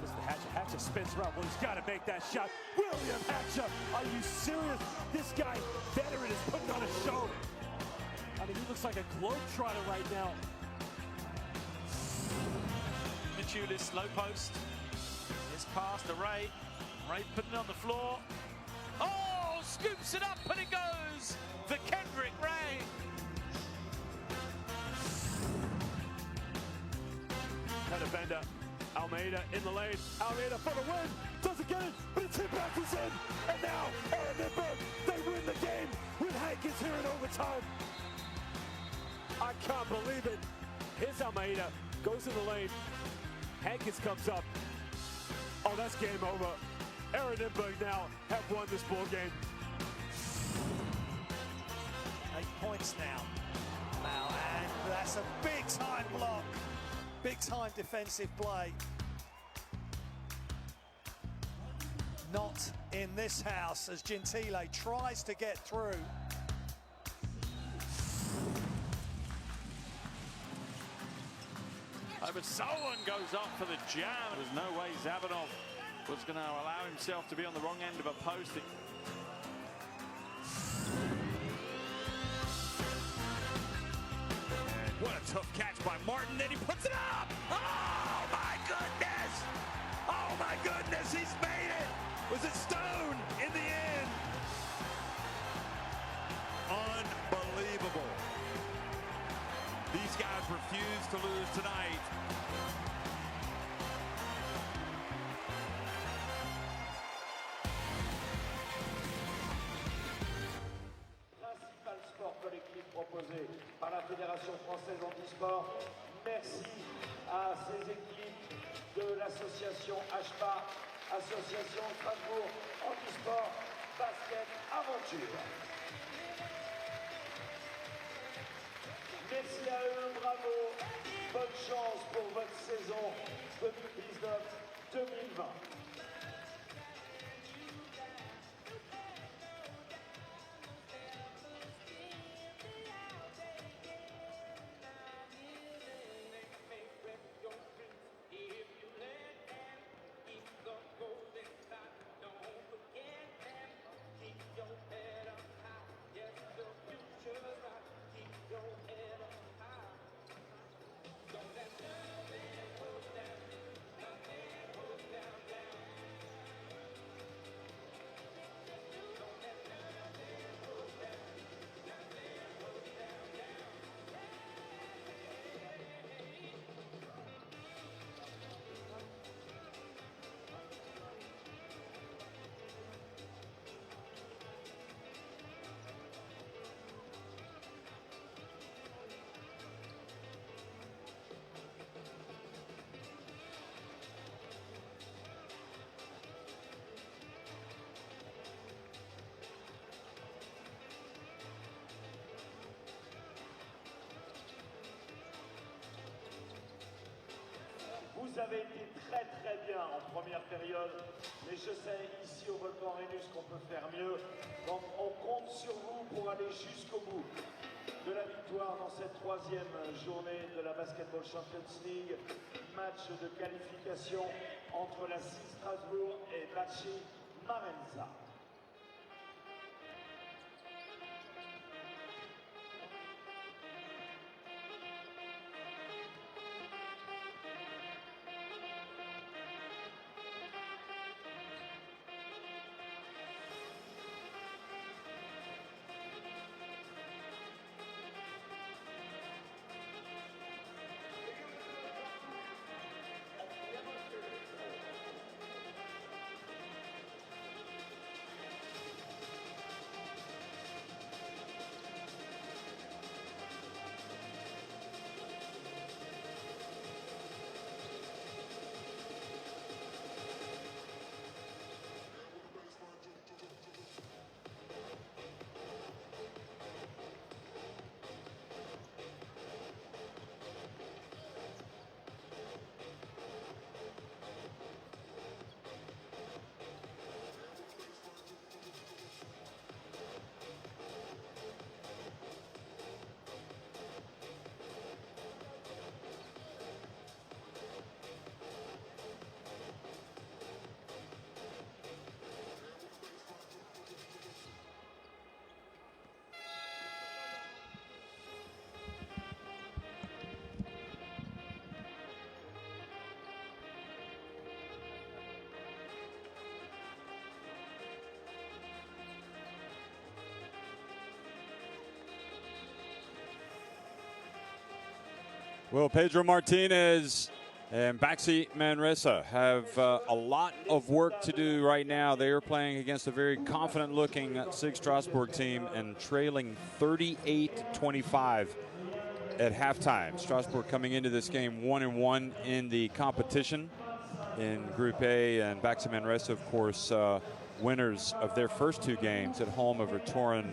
This is the Hatcher. Hatcher spins around. Well, he's got to make that shot. William Hatcher, are you serious? This guy, veteran, is putting on a show. I mean, he looks like a globetrotter right now. Michulis, low post. His pass to Ray. Ray putting it on the floor. Oh, scoops it up and it goes for Kendrick Ray. Had a bender. Almeida in the lane. Almeida for the win. Doesn't get it, but it's hit back is in. And now, Aaron Nimberg, they win the game with Hankins here in overtime. I can't believe it. Here's Almeida. Goes in the lane. Hankins comes up. Oh, that's game over. Aaron Nimberg now have won this ball game. 8 points now. And that's a big time block. Big time defensive play. Not in this house as Gentile tries to get through. But someone goes up for the jam. There's no way Zabanov was going to allow himself to be on the wrong end of a post. And what a tough catch by Martin. Then he puts it up. Oh, my goodness. Oh, my goodness. He's made it. Was it Stone in the end? Unbelievable. These guys refuse to lose tonight. Principal sport collectif proposé par la Fédération française handisport. Merci à ces équipes de l'association HPA, Association Strasbourg Handisport Basket Aventure. Merci à eux, bravo, bonne chance pour votre saison 2019-2020. Vous avez été très bien en première période, mais je sais ici au Volcan Rhenus qu'on peut faire mieux. Donc on compte sur vous pour aller jusqu'au bout de la victoire dans cette 3e journée de la Basketball Champions League. Match de qualification entre la SIG Strasbourg et BAXI Manresa. Well, Pedro Martinez and BAXI Manresa have a lot of work to do right now. They are playing against a very confident-looking SIG Strasbourg team and trailing 38-25 at halftime. Strasbourg coming into this game 1-1 in the competition in Group A, and BAXI Manresa, of course, winners of their first 2 games at home over Turin,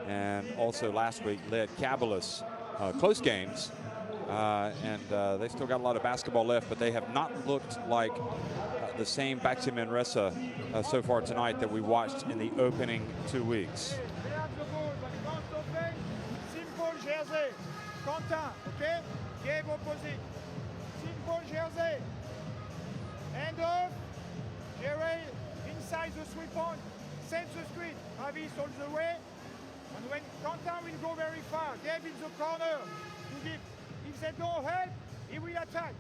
and also last week led Cabalus. Close games. They still got a lot of basketball left, but they have not looked like the same BAXI Manresa so far tonight that we watched in the opening 2 weeks. Simple jersey. Quentin, okay? Game opposite. Simple jersey. End off. Jerry inside the 3-point. Send the screen. Travis all the way. And when Quentin will go very far, Gabe in the corner to give. If they don't help, he will attack.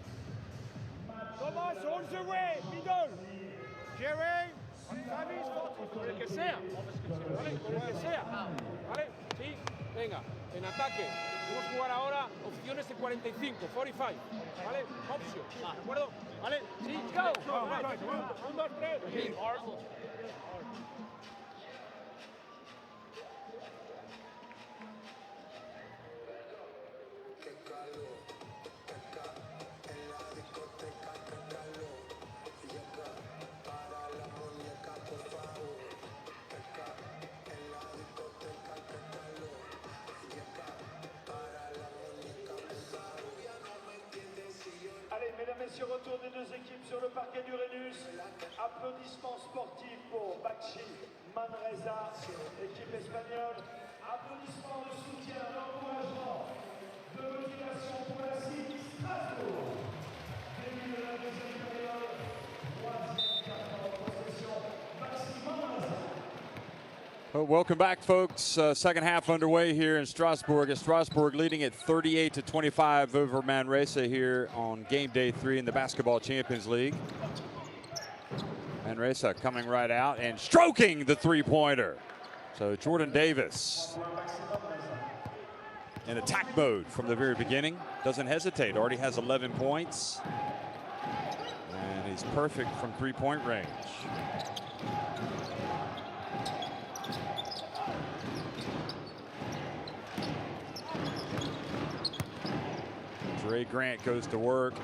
Thomas all the way, middle. Jerry, Travis, 40. El que sea, ¿vale? Con el que sea, ¿vale? Sí, venga, en ataque. Vamos a jugar ahora opciones de 45, 45, ¿vale? Option, ¿de acuerdo? ¿Vale? Sí, go. 1, 2, 3. Allez, mesdames, messieurs, retour des 2 équipes sur le parquet du Rhenus. Applaudissements sportifs pour BAXI Manresa, équipe espagnole. Applaudissements de soutien, d'encouragement, de motivation pour la SIG Strasbourg. Début de la 2e période, 3e quart en possession, BAXI Manresa. Well, welcome back, folks. Second half underway here in Strasbourg. Strasbourg leading at 38-25 over Manresa here on game day 3 in the Basketball Champions League. Manresa coming right out and stroking the 3-pointer. So Jordan Davis in attack mode from the very beginning. Doesn't hesitate. Already has 11 points. And he's perfect from 3-point range. Ray Grant goes to work.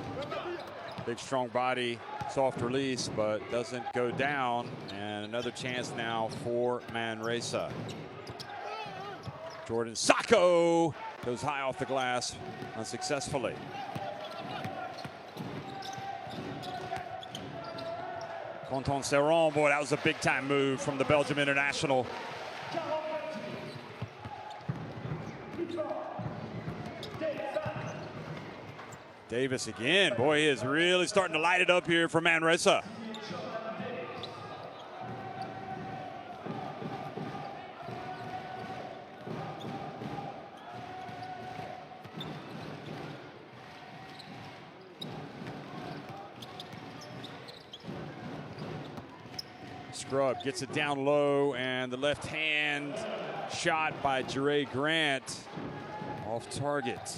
Big, strong body, soft release, but doesn't go down. And another chance now for Manresa. Jordan Sacco goes high off the glass unsuccessfully. Quentin Serron, boy, that was a big-time move from the Belgium international. Davis again. Boy, he is really starting to light it up here for Manresa. Scrub gets it down low, and the left hand shot by Ray Grant off target.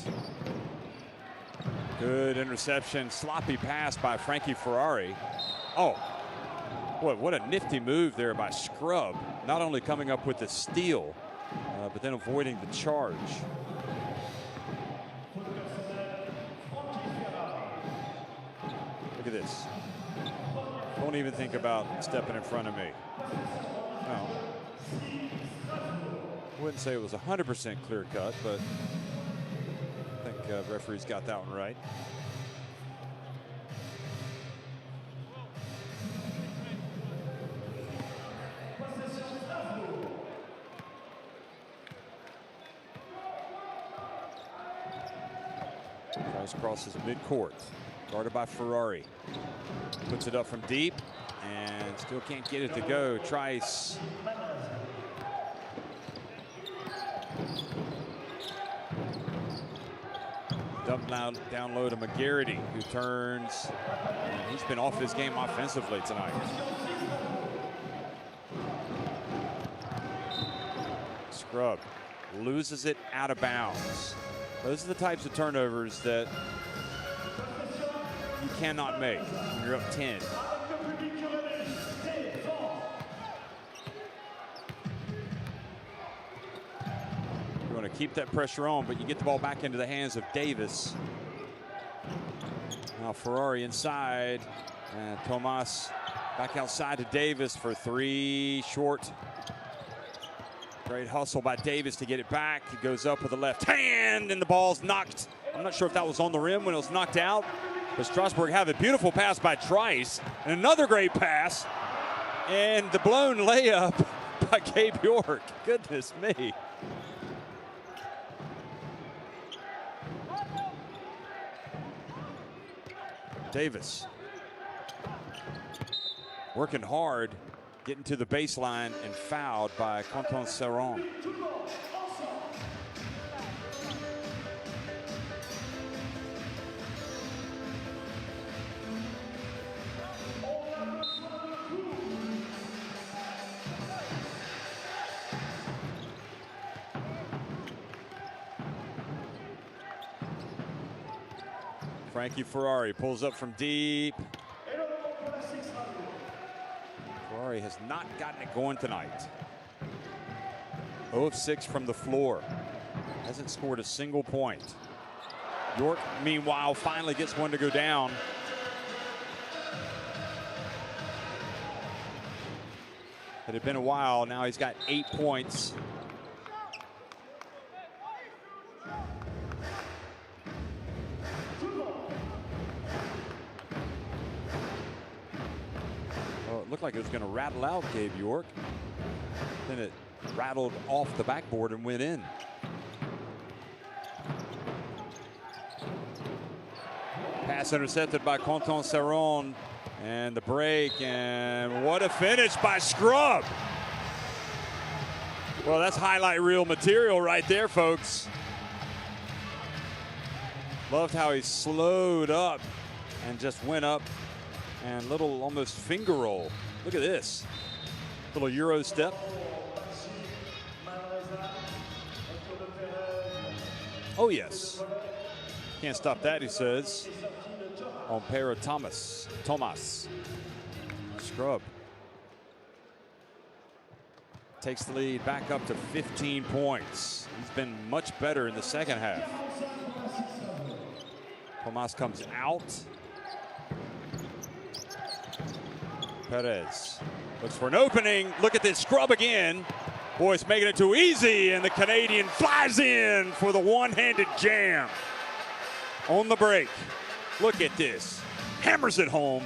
Good interception, sloppy pass by Frankie Ferrari. Oh, boy, what a nifty move there by Scrub. Not only coming up with the steal, but then avoiding the charge. Look at this. Don't even think about stepping in front of me. No. I wouldn't say it was 100% clear cut, but I think referee's got that one right. Tries crosses midcourt, guarded by Ferrari. Puts it up from deep and still can't get it to go. Trice. Dump down low to McGarity, who turns. He's been off his game offensively tonight. Scrub loses it out of bounds. Those are the types of turnovers that you cannot make when you're up 10. You want to keep that pressure on, but you get the ball back into the hands of Davis. Now Ferrari inside, and Tomas back outside to Davis for three, short. Great hustle by Davis to get it back. He goes up with the left hand, and the ball's knocked. I'm not sure if that was on the rim when it was knocked out, but Strasbourg have a beautiful pass by Trice, and another great pass, and the blown layup by Gabe York. Goodness me. Davis working hard, getting to the baseline, and fouled by Quentin Serron. Frankie Ferrari pulls up from deep. Ferrari has not gotten it going tonight. 0 of 6 from the floor. Hasn't scored a single point. York, meanwhile, finally gets one to go down. It had been a while. Now he's got 8 points. Looked like it was going to rattle out Gabe York. Then it rattled off the backboard and went in. Pass intercepted by Quentin Serron. And the break, and what a finish by Scrub. Well, that's highlight reel material right there, folks. Loved how he slowed up and just went up. And little almost finger roll. Look at this. Little Euro step. Oh, yes. Can't stop that, he says. On pair of Thomas. Scrub. Takes the lead back up to 15 points. He's been much better in the second half. Tomas comes out. Perez looks for an opening. Look at this scrub again. Boy's making it too easy, and the Canadian flies in for the one-handed jam. On the break. Look at this. Hammers it home.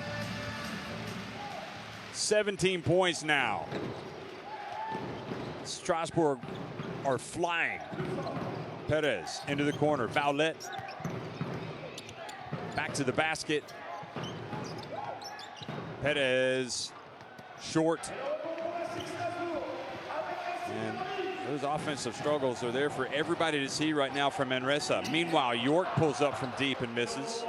17 points now. Strasbourg are flying. Perez into the corner. Vowlet. Back to the basket. Perez, short. And those offensive struggles are there for everybody to see right now from Manresa. Meanwhile, York pulls up from deep and misses.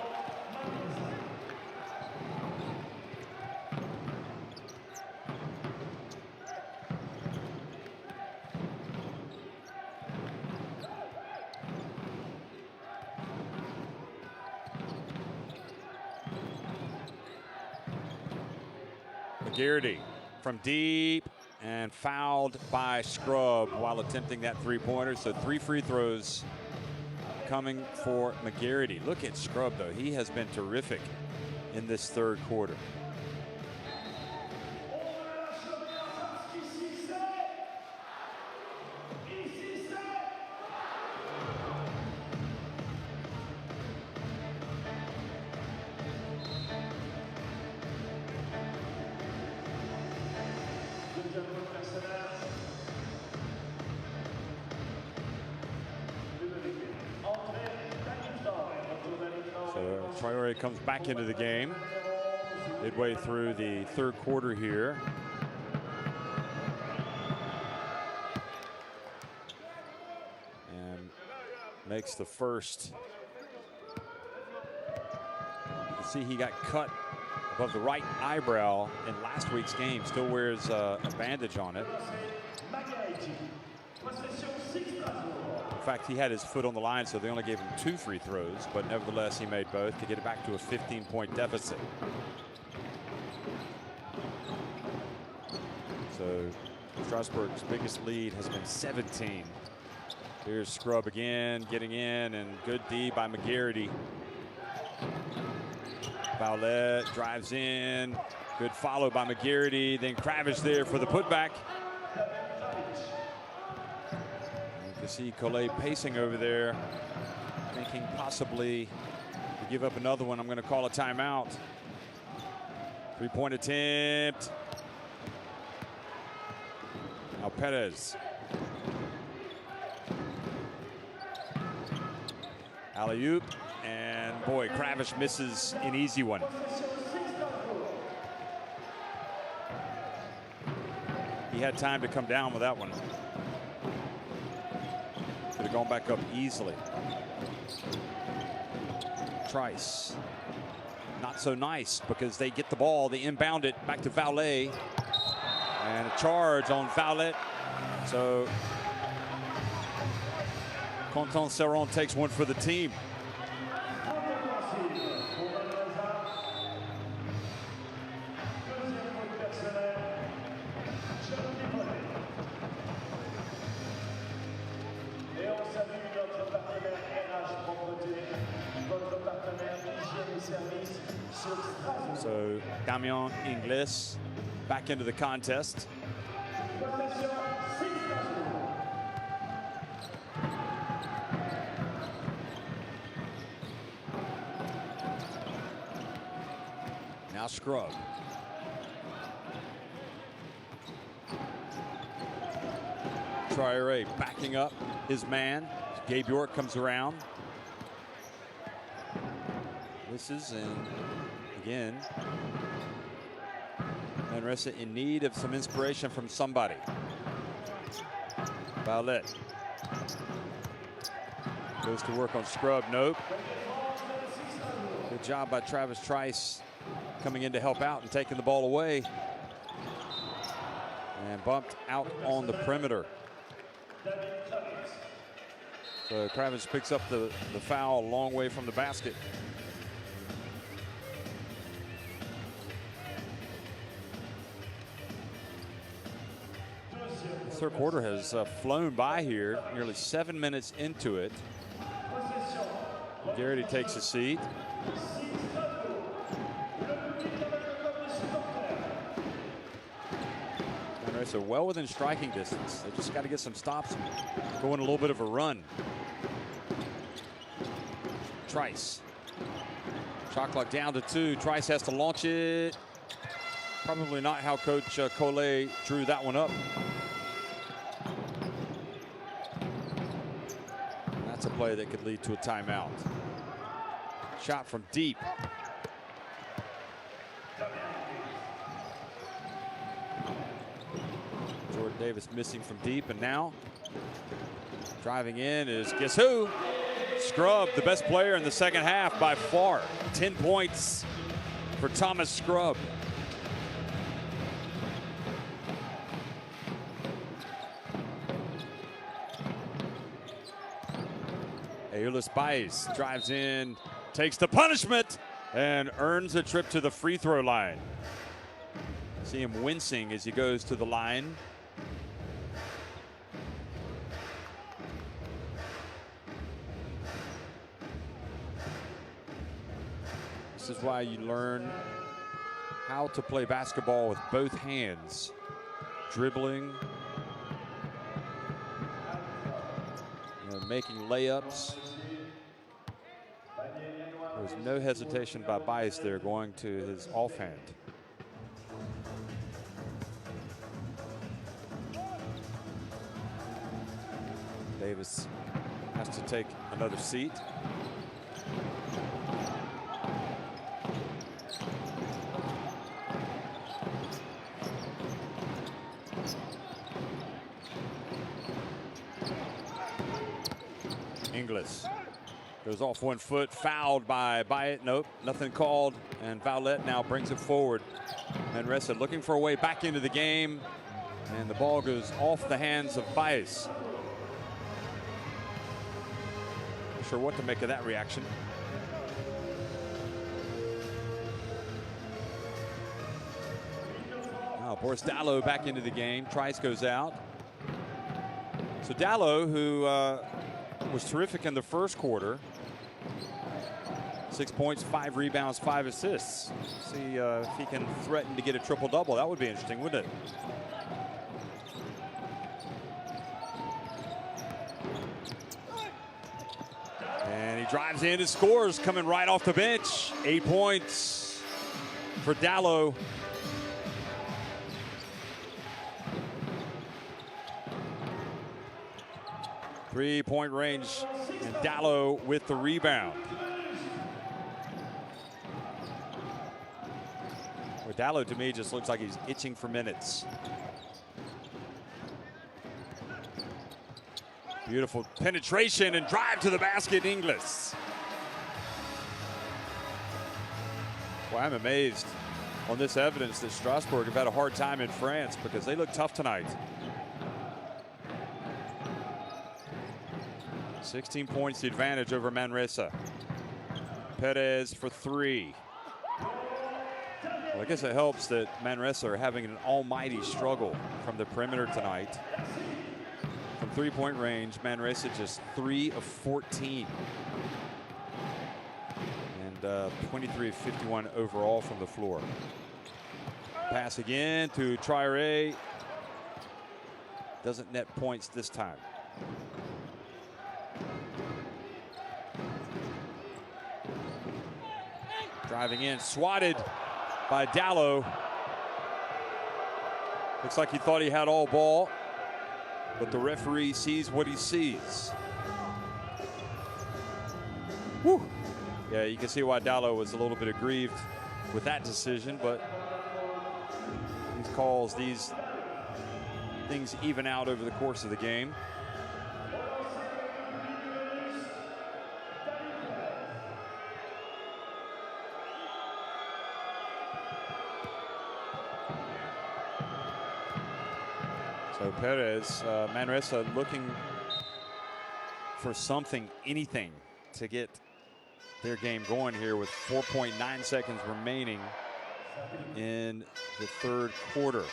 Garrity from deep and fouled by Scrub while attempting that three-pointer. So 3 free throws coming for McGarity. Look at Scrub, though. He has been terrific in this third quarter. Traore comes back into the game midway through the third quarter here. And makes the first. You can see he got cut above the right eyebrow in last week's game. Still wears a bandage on it. fact, he had his foot on the line, so they only gave him 2 free throws, but nevertheless, he made both to get it back to a 15-point deficit. So Strasbourg's biggest lead has been 17. Here's Scrub again, getting in, and good D by McGarity. Fowlette drives in, good follow by McGarity, then Kravish there for the putback. You can see Collet pacing over there, thinking possibly to give up another one. I'm going to call a timeout. 3-point attempt. Now Perez. Alley-oop, and boy, Kravish misses an easy one. He had time to come down with that one. Could have gone back up easily. Trice. Not so nice because they get the ball, they inbound it back to Fowlette. And a charge on Fowlette. So Quentin Serron takes one for the team. So Damien Ingles back into the contest. Now Scrub. Traore backing up his man. Gabe York comes around. This is again, Manresa in need of some inspiration from somebody. Fowlette goes to work on Scrub. Nope. Good job by Travis Trice coming in to help out and taking the ball away. And bumped out on the perimeter. So Kravish picks up the foul a long way from the basket. The third quarter has flown by here, nearly 7 minutes into it. Garrity takes a seat. So well within striking distance. They just got to get some stops and go on a little bit of a run. Trice. Shot clock down to 2. Trice has to launch it. Probably not how Coach Collet drew that one up. And that's a play that could lead to a timeout. Shot from deep. Jordan Davis missing from deep, and now driving in is, guess who? Scrub, the best player in the second half by far. 10 points for Thomas Scrub. Eulis Baez drives in, takes the punishment, and earns a trip to the free throw line. See him wincing as he goes to the line. This is why you learn how to play basketball with both hands. Dribbling, making layups. There's no hesitation by Baez there, going to his offhand. Davis has to take another seat. Ingles goes off 1 foot, fouled by it. Nope, nothing called, and Fowlette now brings it forward. Manresa looking for a way back into the game, and the ball goes off the hands of Baez. Not sure what to make of that reaction. Now Boris Dallo back into the game. Trice goes out. So Dallo, who was terrific in the first quarter. 6 points, 5 rebounds, 5 assists. See if he can threaten to get a triple-double. That would be interesting, wouldn't it? And he drives in and scores, coming right off the bench. 8 points for Dallo. Three-point range, and Dallo with the rebound. Well, Dallo to me just looks like he's itching for minutes. Beautiful penetration and drive to the basket, Inglis. Well, I'm amazed on this evidence that Strasbourg have had a hard time in France because they look tough tonight. 16 points the advantage over Manresa. Perez for 3. Well, I guess it helps that Manresa are having an almighty struggle from the perimeter tonight. From three-point range, Manresa just 3 of 14. And 23 of 51 overall from the floor. Pass again to Traoré. Doesn't net points this time. Driving in, swatted by Dallo. Looks like he thought he had all ball, but the referee sees what he sees. Whew. Yeah, you can see why Dallo was a little bit aggrieved with that decision, but these calls, these things even out over the course of the game. So Perez, Manresa looking for something, anything to get their game going here with 4.9 seconds remaining in the third quarter.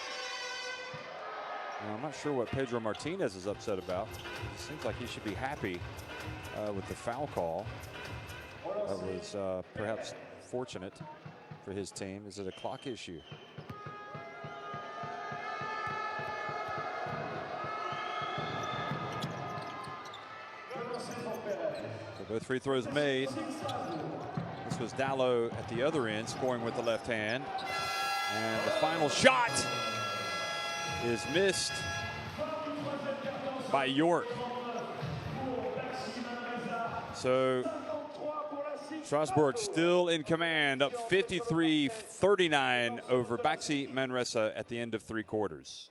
Now, I'm not sure what Pedro Martinez is upset about. It seems like he should be happy with the foul call. That was perhaps fortunate for his team. Is it a clock issue? Both free throws made. This was Dallo at the other end, scoring with the left hand. And the final shot is missed by York. So Strasbourg still in command, up 53-39 over BAXI Manresa at the end of 3 quarters.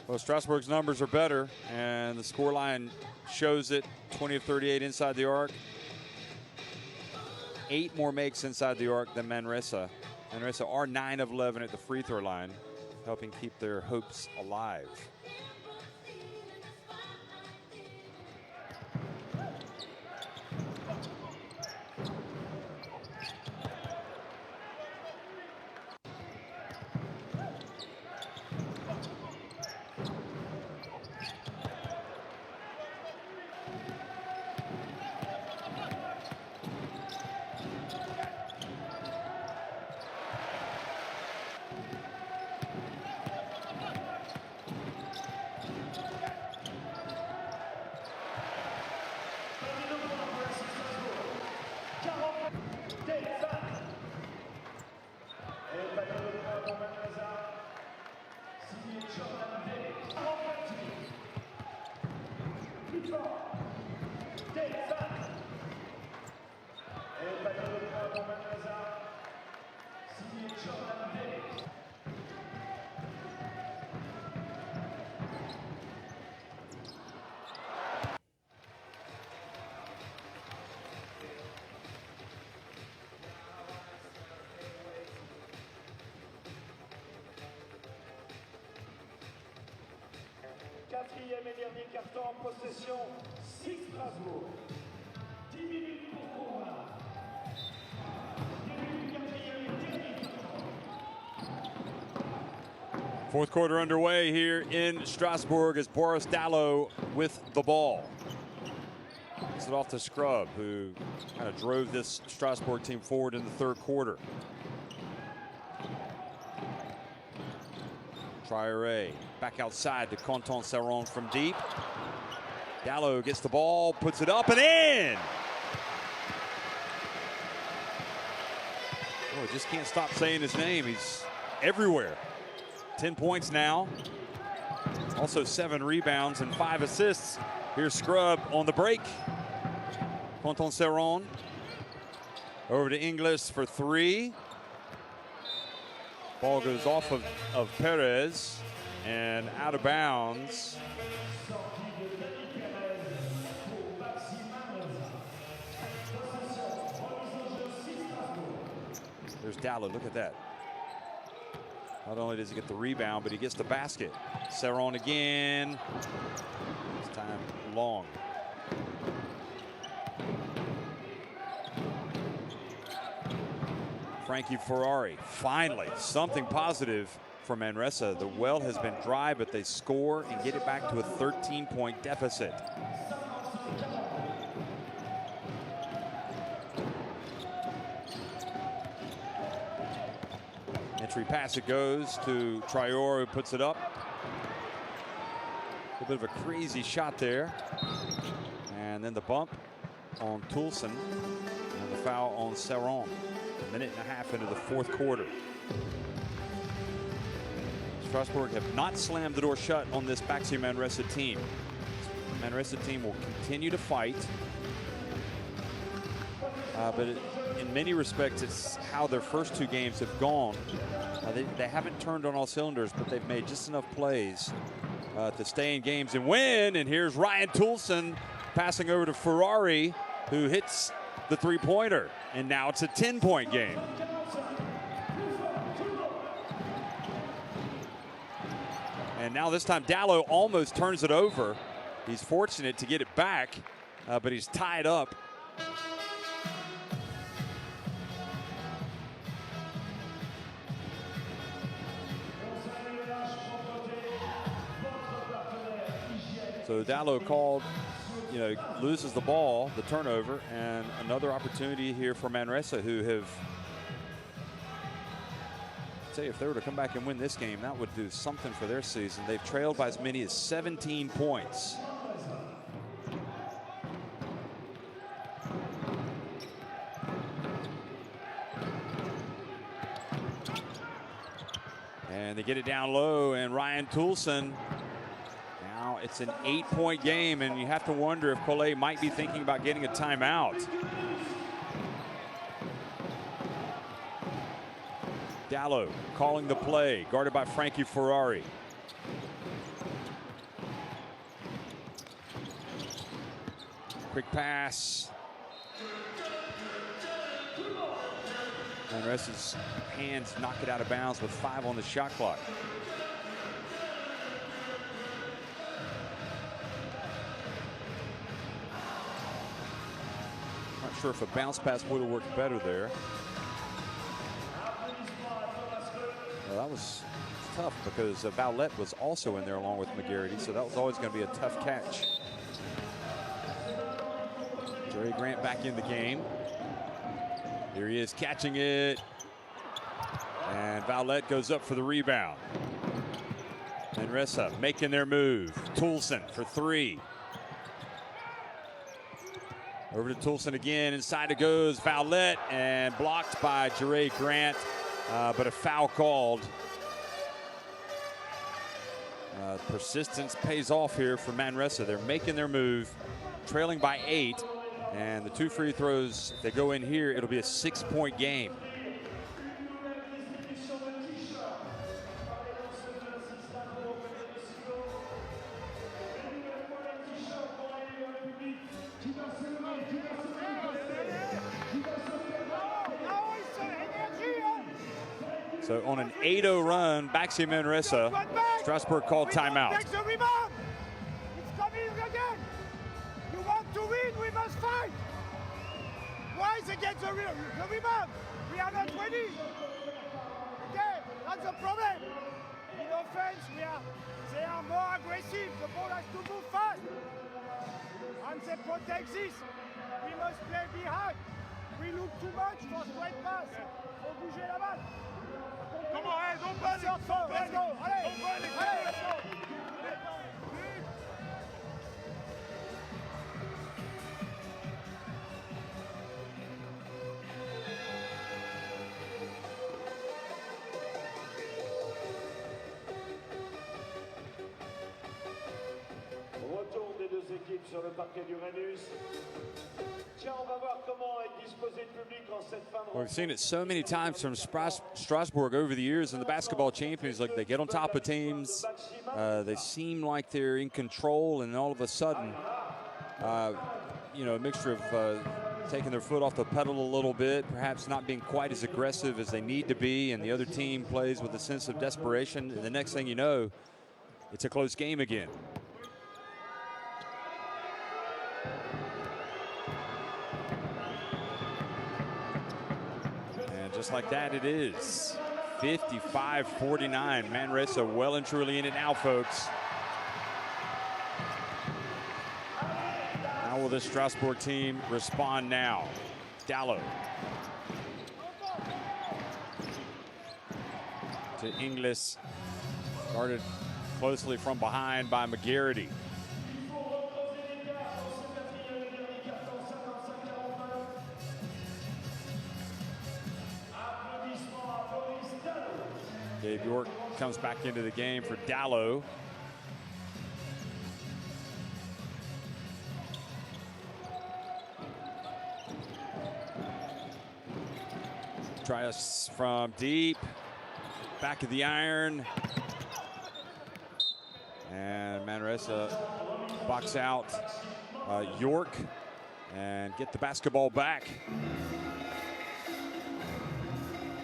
Well, Strasbourg's numbers are better, and the scoreline shows it. 20 of 38 inside the arc. 8 more makes inside the arc than Manresa. Manresa are 9 of 11 at the free throw line, helping keep their hopes alive. quatrième et dernier carton en possession, SIG Strasbourg. 10 minutes pour combattre. Fourth quarter underway here in Strasbourg as Boris Dallo with the ball. Gets it off to Scrub, who kind of drove this Strasbourg team forward in the third quarter. Traoré back outside to Conton-Serron from deep. Dallo gets the ball, puts it up and in! Oh, just can't stop saying his name. He's everywhere. 10 points now. Also 7 rebounds and 5 assists. Here's Scrub on the break. Conton-Serron over to Inglis for 3. Ball goes off of Perez and out of bounds. There's Dallo, look at that. Not only does he get the rebound, but he gets the basket. Serron again. This time long. Frankie Ferrari, finally, something positive for Manresa. The well has been dry, but they score and get it back to a 13-point deficit. Entry pass, it goes to Traoré, who puts it up. A bit of a crazy shot there. And then the bump on Toulson and the foul on Serron. A minute and a half into the fourth quarter. Strasbourg have not slammed the door shut on this BAXI Manresa team. The Manresa team will continue to fight. But in many respects, it's how their first 2 games have gone. They haven't turned on all cylinders, but they've made just enough plays to stay in games and win. And here's Ryan Toulson passing over to Ferrari, who hits the 3-pointer. And now it's a 10-point game. And now this time Dallo almost turns it over. He's fortunate to get it back, but he's tied up. So Dallo called, loses the ball, the turnover, and another opportunity here for Manresa, who have, I'd say if they were to come back and win this game, that would do something for their season. They've trailed by as many as 17 points. And they get it down low, and Ryan Toulson. Now it's an 8-point game, and you have to wonder if Collet might be thinking about getting a timeout. Dallo calling the play, guarded by Frankie Ferrari. Quick pass. Manresa's hands knock it out of bounds with 5 on the shot clock. Not sure if a bounce pass would have worked better there. Well, that was tough because Vowlette was also in there along with McGarity, so that was always going to be a tough catch. Jerry Grant back in the game. Here he is catching it. And Vowlette goes up for the rebound. Manresa making their move. Toulson for 3. Over to Toulson again. Inside it goes Vowlette, and blocked by Jerry Grant, but a foul called. Persistence pays off here for Manresa. They're making their move, trailing by 8. And the 2 free throws, if they go in here, it'll be a 6-point game. So on an 8-0 run, BAXI Manresa, Strasbourg called timeout. again. You want to win, we must fight. Why is against the rebound? We are not ready. Okay, that's the problem. In offense, they are more aggressive. The ball has to move fast. And they protect this. We must play behind. We look too much for straight pass. Faut bouger la balle. Come on, hey, don't panic. Let's go. Allez, Don't panic. allez, let's go. Retour des deux équipes sur le parquet du Rhenus. Tiens, on va voir comment est disposé le public en cette fin de Well, we've rencontre. seen it so many times from Strasbourg over the years in the basketball Champions League. They get on top of teams. They seem like they're in control, and all of a sudden, you know, a mixture of taking their foot off the pedal a little bit, perhaps not being quite as aggressive as they need to be, and the other team plays with a sense of desperation. And the next thing you know, it's a close game again. Just like that, it is 55-49. Manresa well and truly in it now, folks. How will this Strasbourg team respond now? Dallo to Inglis, guarded closely from behind by McGarity. Gabe York comes back into the game for Dallo. Try us from deep, back of the iron. And Manresa box out York and get the basketball back.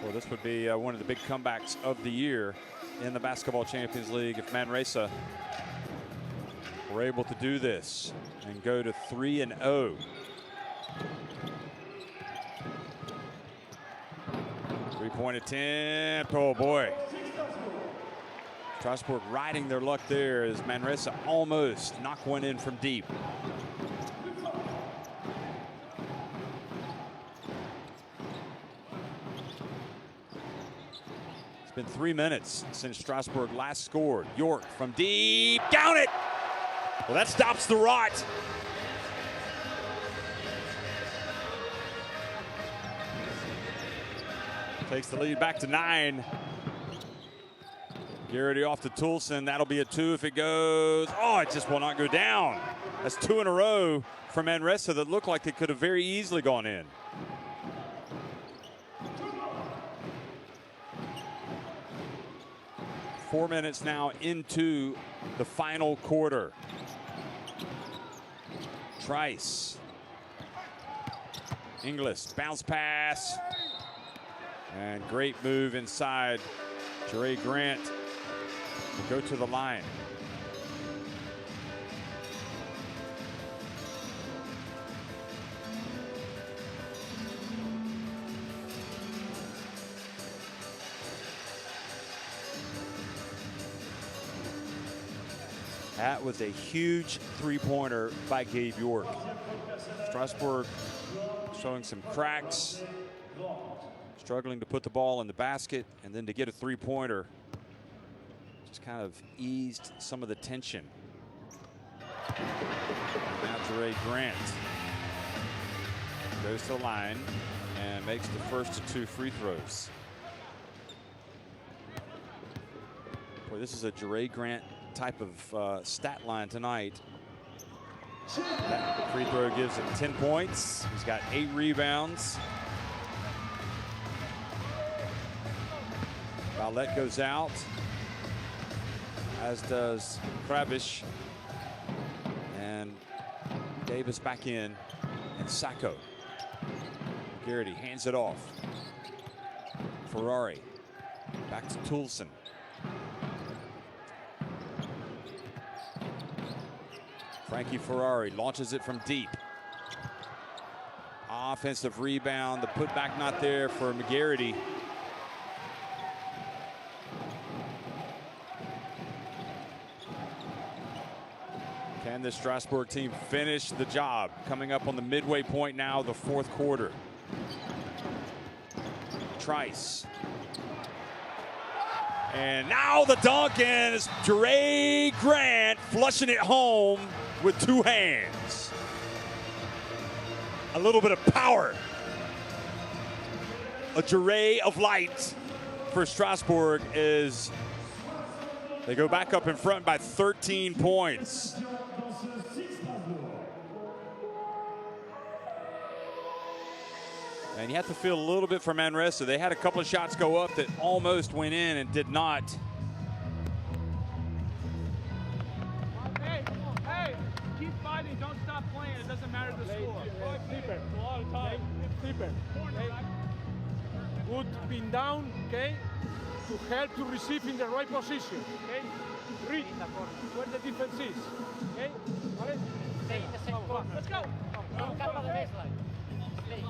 Well, this would be one of the big comebacks of the year in the Basketball Champions League if Manresa were able to do this and go to 3-0. Three-point attempt. Oh, boy. Strasbourg riding their luck there as Manresa almost knock one in from deep. It's been 3 minutes since Strasbourg last scored. York from deep, down it! Well, that stops the rot. Takes the lead back to 9. Garrity off to Toulson. That'll be a 2 if it goes. Oh, it just will not go down. That's 2 in a row for Manresa that looked like they could have very easily gone in. Four minutes now into the final quarter. Trice. Inglis, bounce pass. And great move inside. Jere Grant will go to the line. That was a huge three-pointer by Gabe York. Strasbourg showing some cracks, struggling to put the ball in the basket, and then to get a three-pointer just kind of eased some of the tension. Now Jere Grant goes to the line and makes the first of 2 free throws. Boy, this is a Jere Grant type of stat line tonight. That free throw gives him 10 points. He's got 8 rebounds. Valette goes out, as does Krabish. And Davis back in, and Sacco. Garrity hands it off. Ferrari back to Toulson. Frankie Ferrari launches it from deep. Offensive rebound. The putback not there for McGarity. Can the Strasbourg team finish the job? Coming up on the midway point now, the fourth quarter. Trice. And now the dunk, and it's Jere Grant flushing it home with two hands. A little bit of power. A Jere of light for Strasbourg as they go back up in front by 13 points. And you have to feel a little bit for Manresa. They had a couple of shots go up that almost went in and did not. Hey, keep fighting. Don't stop playing. It doesn't matter the score. Flipper. A lot of time. Flipper. Good pin down, okay? To help to receive in the right position, okay? Read where the defense is, okay? Stay in the same corner. Let's go. Don't cut by the baseline. Stay.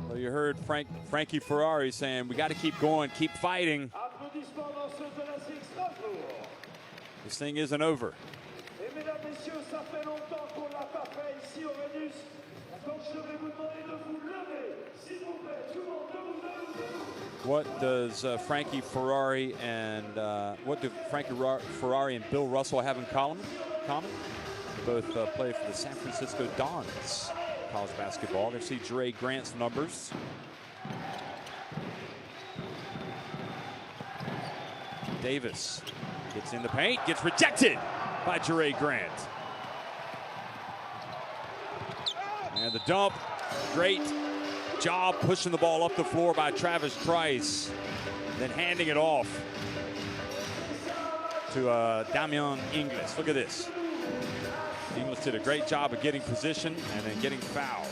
Well, you heard Frankie Ferrari saying, we got to keep going, keep fighting. This thing isn't over. What does Frankie Ferrari and what do Frankie Ferrari and Bill Russell have in common? They both play for the San Francisco Dons college basketball. You see Jere Grant's numbers. Davis gets in the paint, gets rejected by Jere Grant. And the dump, great job pushing the ball up the floor by Travis Trice, then handing it off to Damien Inglis. Look at this. Inglis did a great job of getting position and then getting fouled.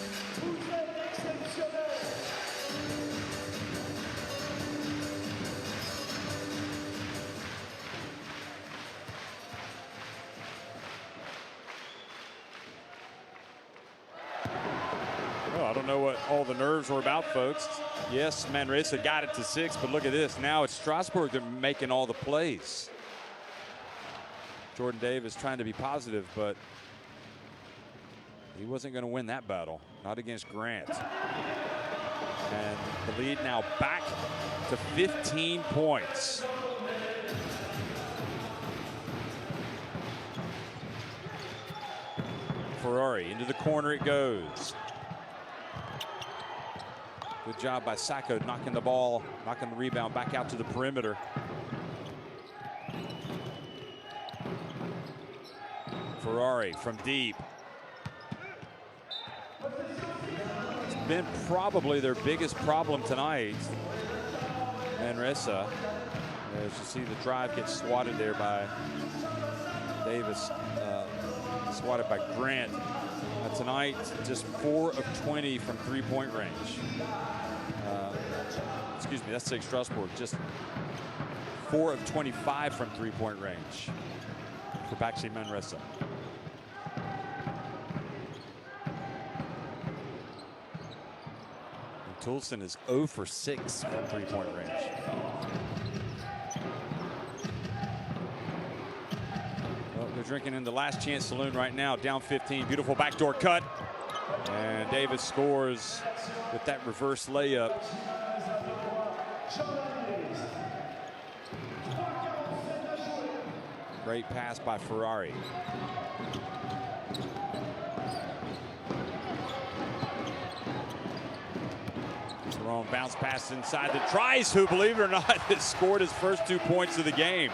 Well, I don't know what all the nerves were about, folks. Yes, Manresa got it to 6, but look at this. Now it's Strasbourg that are making all the plays. Jordan Davis trying to be positive, but he wasn't going to win that battle, not against Grant. And the lead now back to 15 points. Ferrari into the corner it goes. Good job by Sacco knocking the rebound back out to the perimeter. Ferrari from deep. It's been probably their biggest problem tonight. Manresa, as you see the drive gets swatted there by Davis, swatted by Grant. Tonight, just 4 of 20 from three-point range. Excuse me, that's SIG Strasbourg. Just 4 of 25 from three-point range for BAXI Manresa. Toulson is 0 for 6 from three-point range. Well, they're drinking in the Last Chance Saloon right now, down 15. Beautiful backdoor cut. And Davis scores with that reverse layup. Great pass by Ferrari. Thrown bounce pass inside to Trice, who, believe it or not, has scored his first 2 points of the game.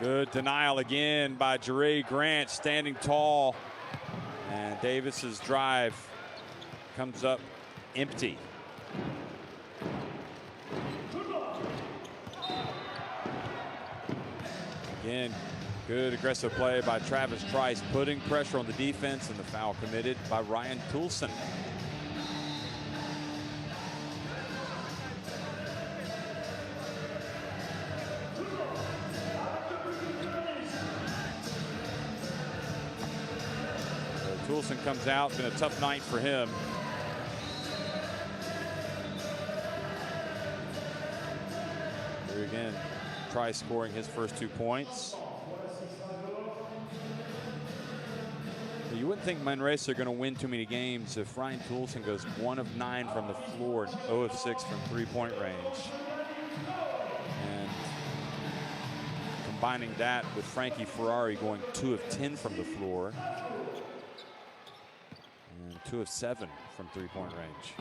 Good denial again by Jere Grant, standing tall. And Davis's drive comes up empty. Again, Good aggressive play by Travis Trice, putting pressure on the defense, and the foul committed by Ryan Toulson. So Toulson comes out, been a tough night for him. Here again, Trice scoring his first 2 points. You wouldn't think Manresa are going to win too many games if Ryan Toulson goes 1 of 9 from the floor and 0 of 6 from three-point range. And combining that with Frankie Ferrari going 2 of 10 from the floor and 2 of 7 from three-point range.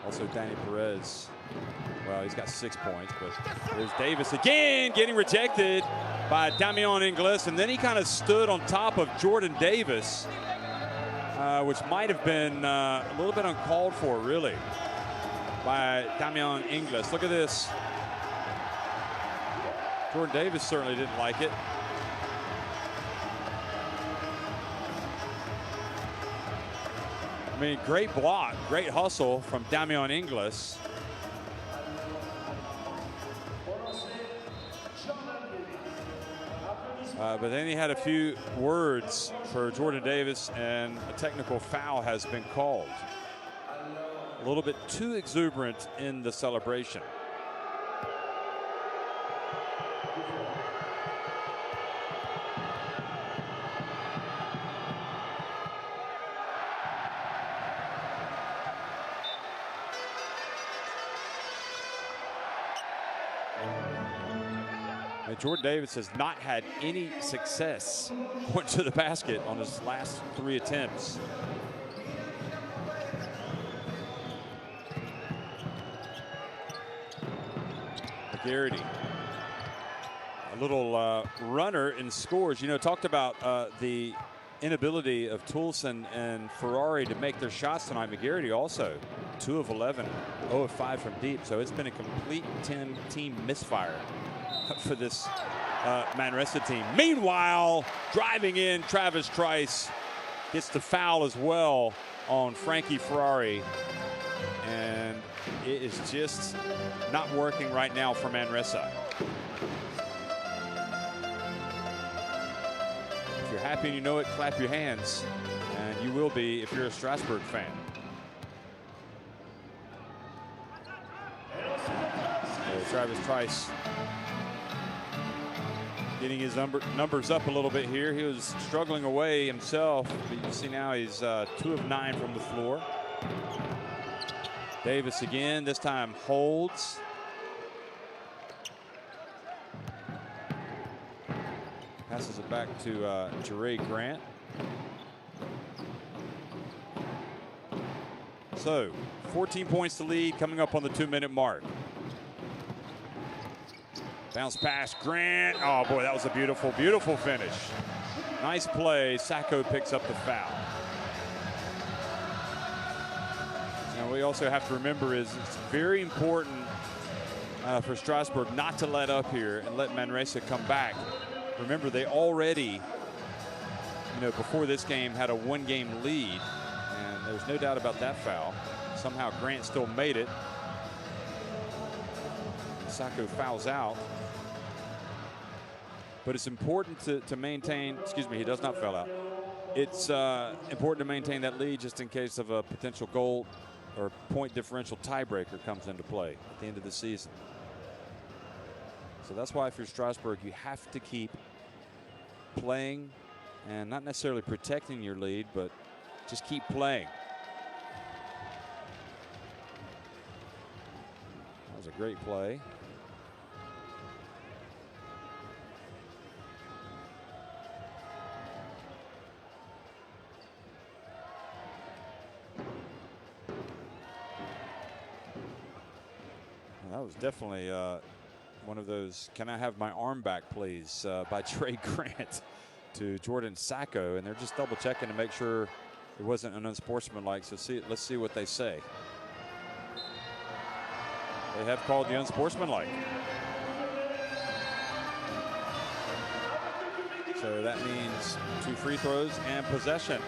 Also Danny Perez, well, he's got 6 points, but there's Davis again getting rejected by Damian Ingles, and then he kind of stood on top of Jordan Davis, which might have been a little bit uncalled for, really, by Damian Ingles. Look at this. Jordan Davis certainly didn't like it. I mean, great block, great hustle from Damian Ingles. But then he had a few words for Jordan Davis, and a technical foul has been called. A little bit too exuberant in the celebration. Jordan Davis has not had any success going to the basket on his last 3 attempts. McGarity, a little runner in scores. You know, talked about the inability of Toulson and Ferrari to make their shots tonight. McGarity also 2 of 11, 0 of 5 from deep. So it's been a complete 10-team misfire for this Manresa team. Meanwhile, driving in, Travis Trice gets the foul as well on Frankie Ferrari, and it is just not working right now for Manresa. If you're happy and you know it, clap your hands, and you will be if you're a Strasbourg fan. Travis Trice getting his numbers up a little bit here. He was struggling away himself, but you can see now he's 2 of 9 from the floor. Davis again, this time holds. Passes it back to Jerry Grant. So 14 points to lead coming up on the 2-minute mark. Bounce pass, Grant. Oh boy, that was a beautiful, beautiful finish. Nice play. Sacco picks up the foul. Now we also have to remember is it's very important for Strasbourg not to let up here and let Manresa come back. Remember, they already, before this game had a 1-game lead, and there's no doubt about that foul. Somehow Grant still made it. Sacco fouls out. But it's important to maintain, excuse me, he does not foul out. It's important to maintain that lead just in case of a potential goal or point differential tiebreaker comes into play at the end of the season. So that's why if you're Strasbourg, you have to keep playing and not necessarily protecting your lead, but just keep playing. That was a great play. That was definitely one of those, can I have my arm back, please, by Trey Grant to Jordan Sacco. And they're just double checking to make sure it wasn't an unsportsmanlike. So let's see what they say. They have called the unsportsmanlike. So that means 2 free throws and possession.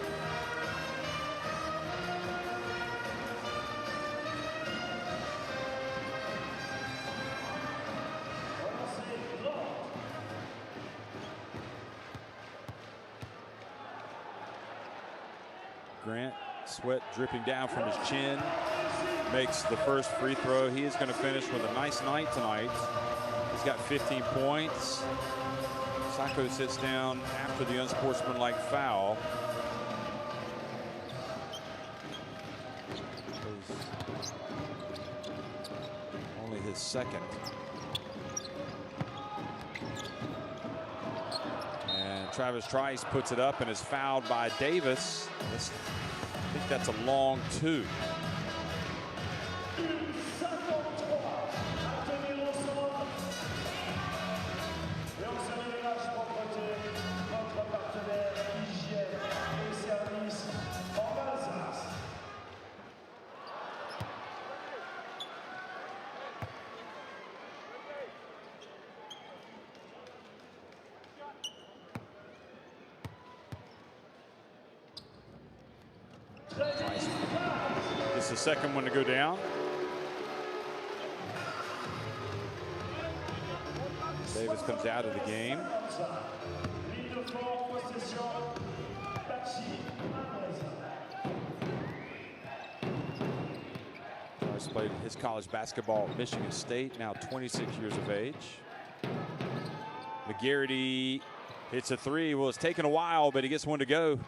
Grant, sweat dripping down from his chin, makes the first free throw. He is going to finish with a nice night tonight. He's got 15 points. Sacco sits down after the unsportsmanlike foul. Only his second. And Travis Trice puts it up and is fouled by Davis. I think that's a long 2. This is the second one to go down. Davis comes out of the game. Morris played his college basketball at Michigan State, now 26 years of age. McGarity hits a 3. Well, it's taken a while, but he gets one to go.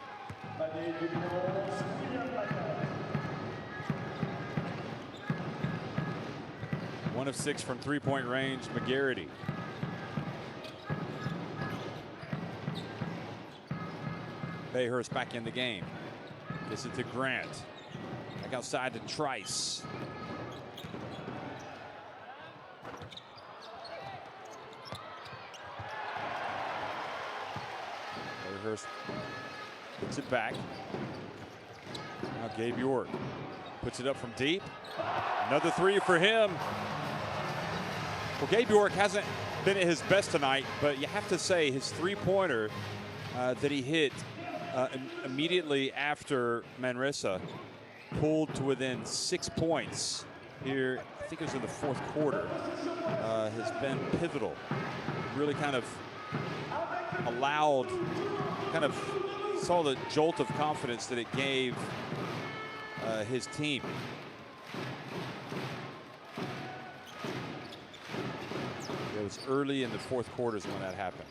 1 of 6 from 3-point range, McGarity. Bayhurst back in the game. Gets it to Grant. Back outside to Trice. Bayhurst puts it back. Now Gabe York puts it up from deep. Another 3 for him. Well, Gabe York hasn't been at his best tonight, but you have to say his 3-pointer that he hit immediately after Manresa pulled to within 6 points here, I think it was in the 4th quarter, has been pivotal. Really kind of allowed, kind of saw the jolt of confidence that it gave his team. It was early in the 4th quarters when that happened.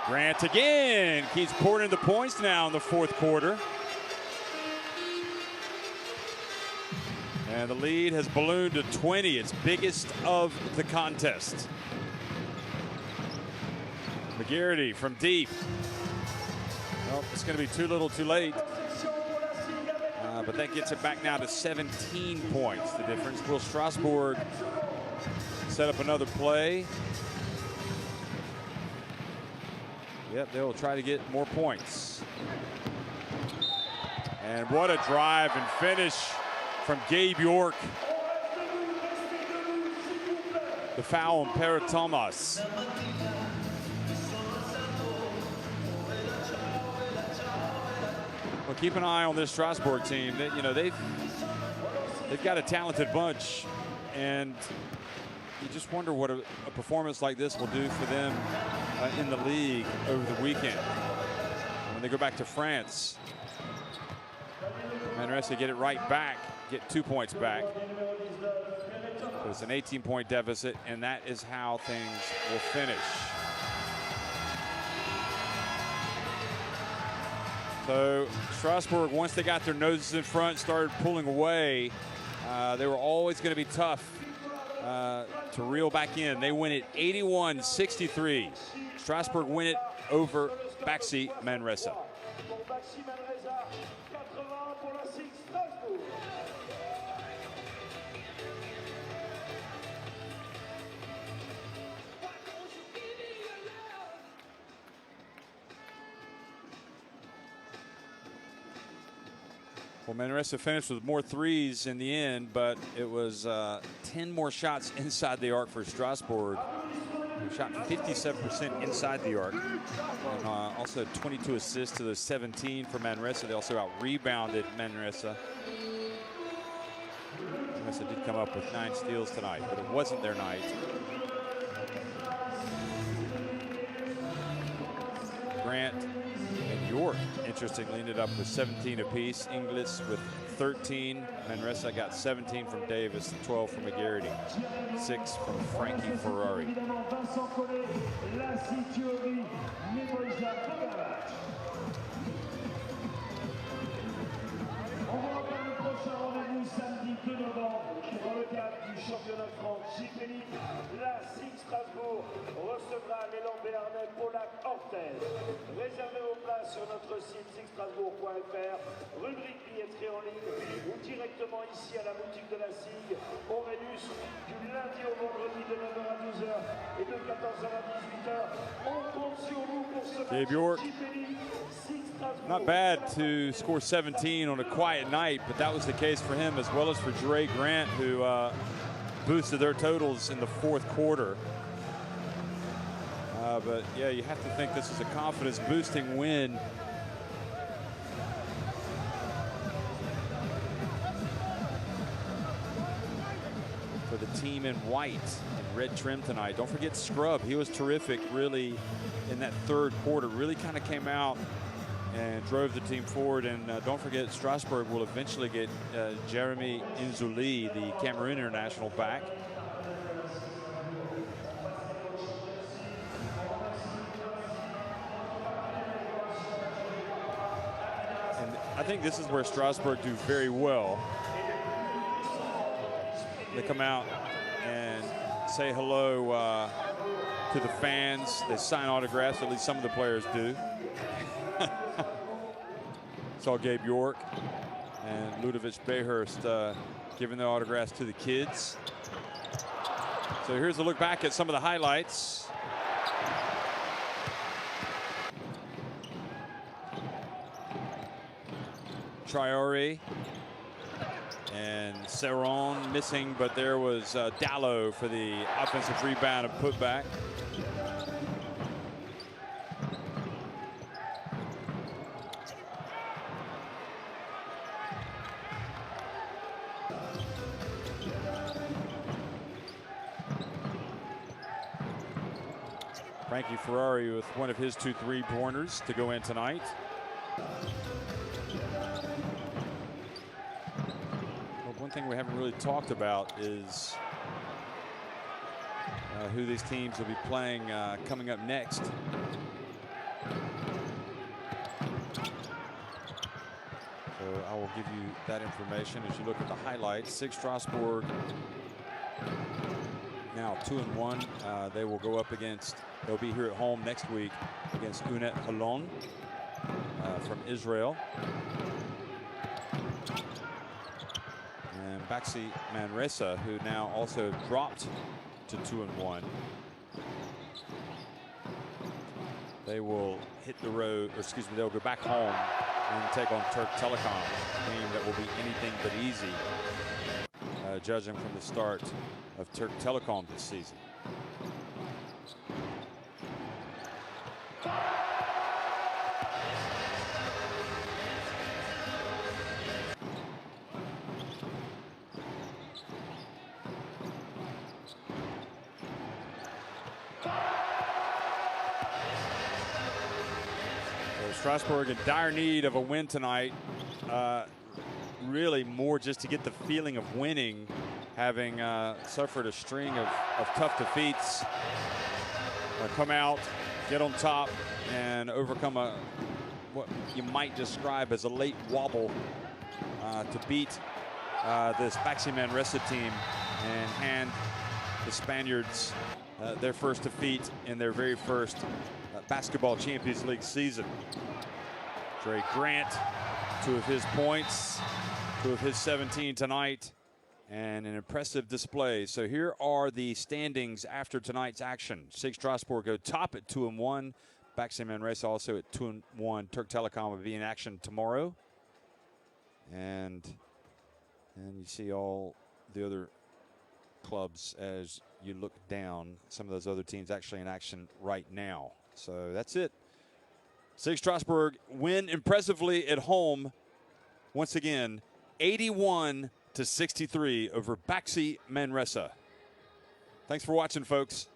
Grant again keeps pouring the points now in the 4th quarter. And the lead has ballooned to 20, its biggest of the contest. McGarity from deep. Well, it's going to be too little too late. But that gets it back now to 17 points, the difference. Will Strasbourg set up another play? Yep, they'll try to get more points. And what a drive and finish from Gabe York. The foul on Pere Thomas. Well, keep an eye on this Strasbourg team. You know, they've got a talented bunch, and you just wonder what a performance like this will do for them in the league over the weekend. When they go back to France, Manresa get it right back, get 2 points back. So it's an 18-point deficit, and that is how things will finish. So Strasbourg, once they got their noses in front, started pulling away, they were always going to be tough to reel back in. They win it 81-63. Strasbourg win it over BAXI Manresa. Well, Manresa finished with more threes in the end, but it was 10 more shots inside the arc for Strasbourg Shot 57% inside the arc. And also 22 assists to the 17 for Manresa. They also out-rebounded Manresa. Manresa did come up with 9 steals tonight, but it wasn't their night. Grant and York, interestingly, ended up with 17 apiece. Inglis with 13. Manresa got 17 from Davis, 12 from McGarity, 6 from Frankie Ferrari. Samedi 2 novembre, dans le cadre du championnat de France J-Félique, la SIG Strasbourg recevra l'élan béarnais Polak Orthez. Réservez vos places sur notre site sigstrasbourg.fr, rubrique billetterie en ligne ou directement ici à la boutique de la SIG, Aurelius, du lundi au vendredi de 9h à 12h et de 14h à 18h. On compte sur vous pour ce match J-Félique. Not bad to score 17 on a quiet night, but that was the case for him as well as for Dre Grant, who boosted their totals in the fourth quarter. But yeah, you have to think this is a confidence-boosting win. For the team in white and red trim tonight. Don't forget Scrub. He was terrific, really, in that third quarter. Really kind of came out and drove the team forward. And don't forget, Strasbourg will eventually get Jeremy Inzouli, the Cameroon international, back. And I think this is where Strasbourg do very well. They come out and say hello to the fans. They sign autographs, at least some of the players do. Saw Gabe York and Ludovic Behurst giving the autographs to the kids. So here's a look back at some of the highlights. Traore and Serron missing, but there was Dallo for the offensive rebound and putback. Frankie Ferrari with one of his 2 3-pointers to go in tonight. Well, one thing we haven't really talked about is who these teams will be playing coming up next. So I will give you that information as you look at the highlights. SIG Strasbourg now 2-1. They will go up against, they'll be here at home next week against Unet Holon from Israel. And BAXI Manresa, who now also dropped to 2-1. They will hit the road, or excuse me, they'll go back home and take on Turk Telecom, a game that will be anything but easy, judging from the start of Turk Telecom this season. So Strasbourg in dire need of a win tonight. Really more just to get the feeling of winning, having suffered a string of tough defeats. Come out, get on top, and overcome what you might describe as a late wobble to beat this BAXI Manresa team and hand the Spaniards their first defeat in their very first Basketball Champions League season. Dre Grant, 2 of his points, 2 of his 17 tonight, and an impressive display. So here are the standings after tonight's action. SIG Strasbourg go top at 2-1. BAXI Manresa also at 2-1. Turk Telecom will be in action tomorrow. And you see all the other clubs as you look down. Some of those other teams actually in action right now. So that's it. SIG Strasbourg win impressively at home. Once again, 81-63 over BAXI Manresa. Thanks for watching, folks.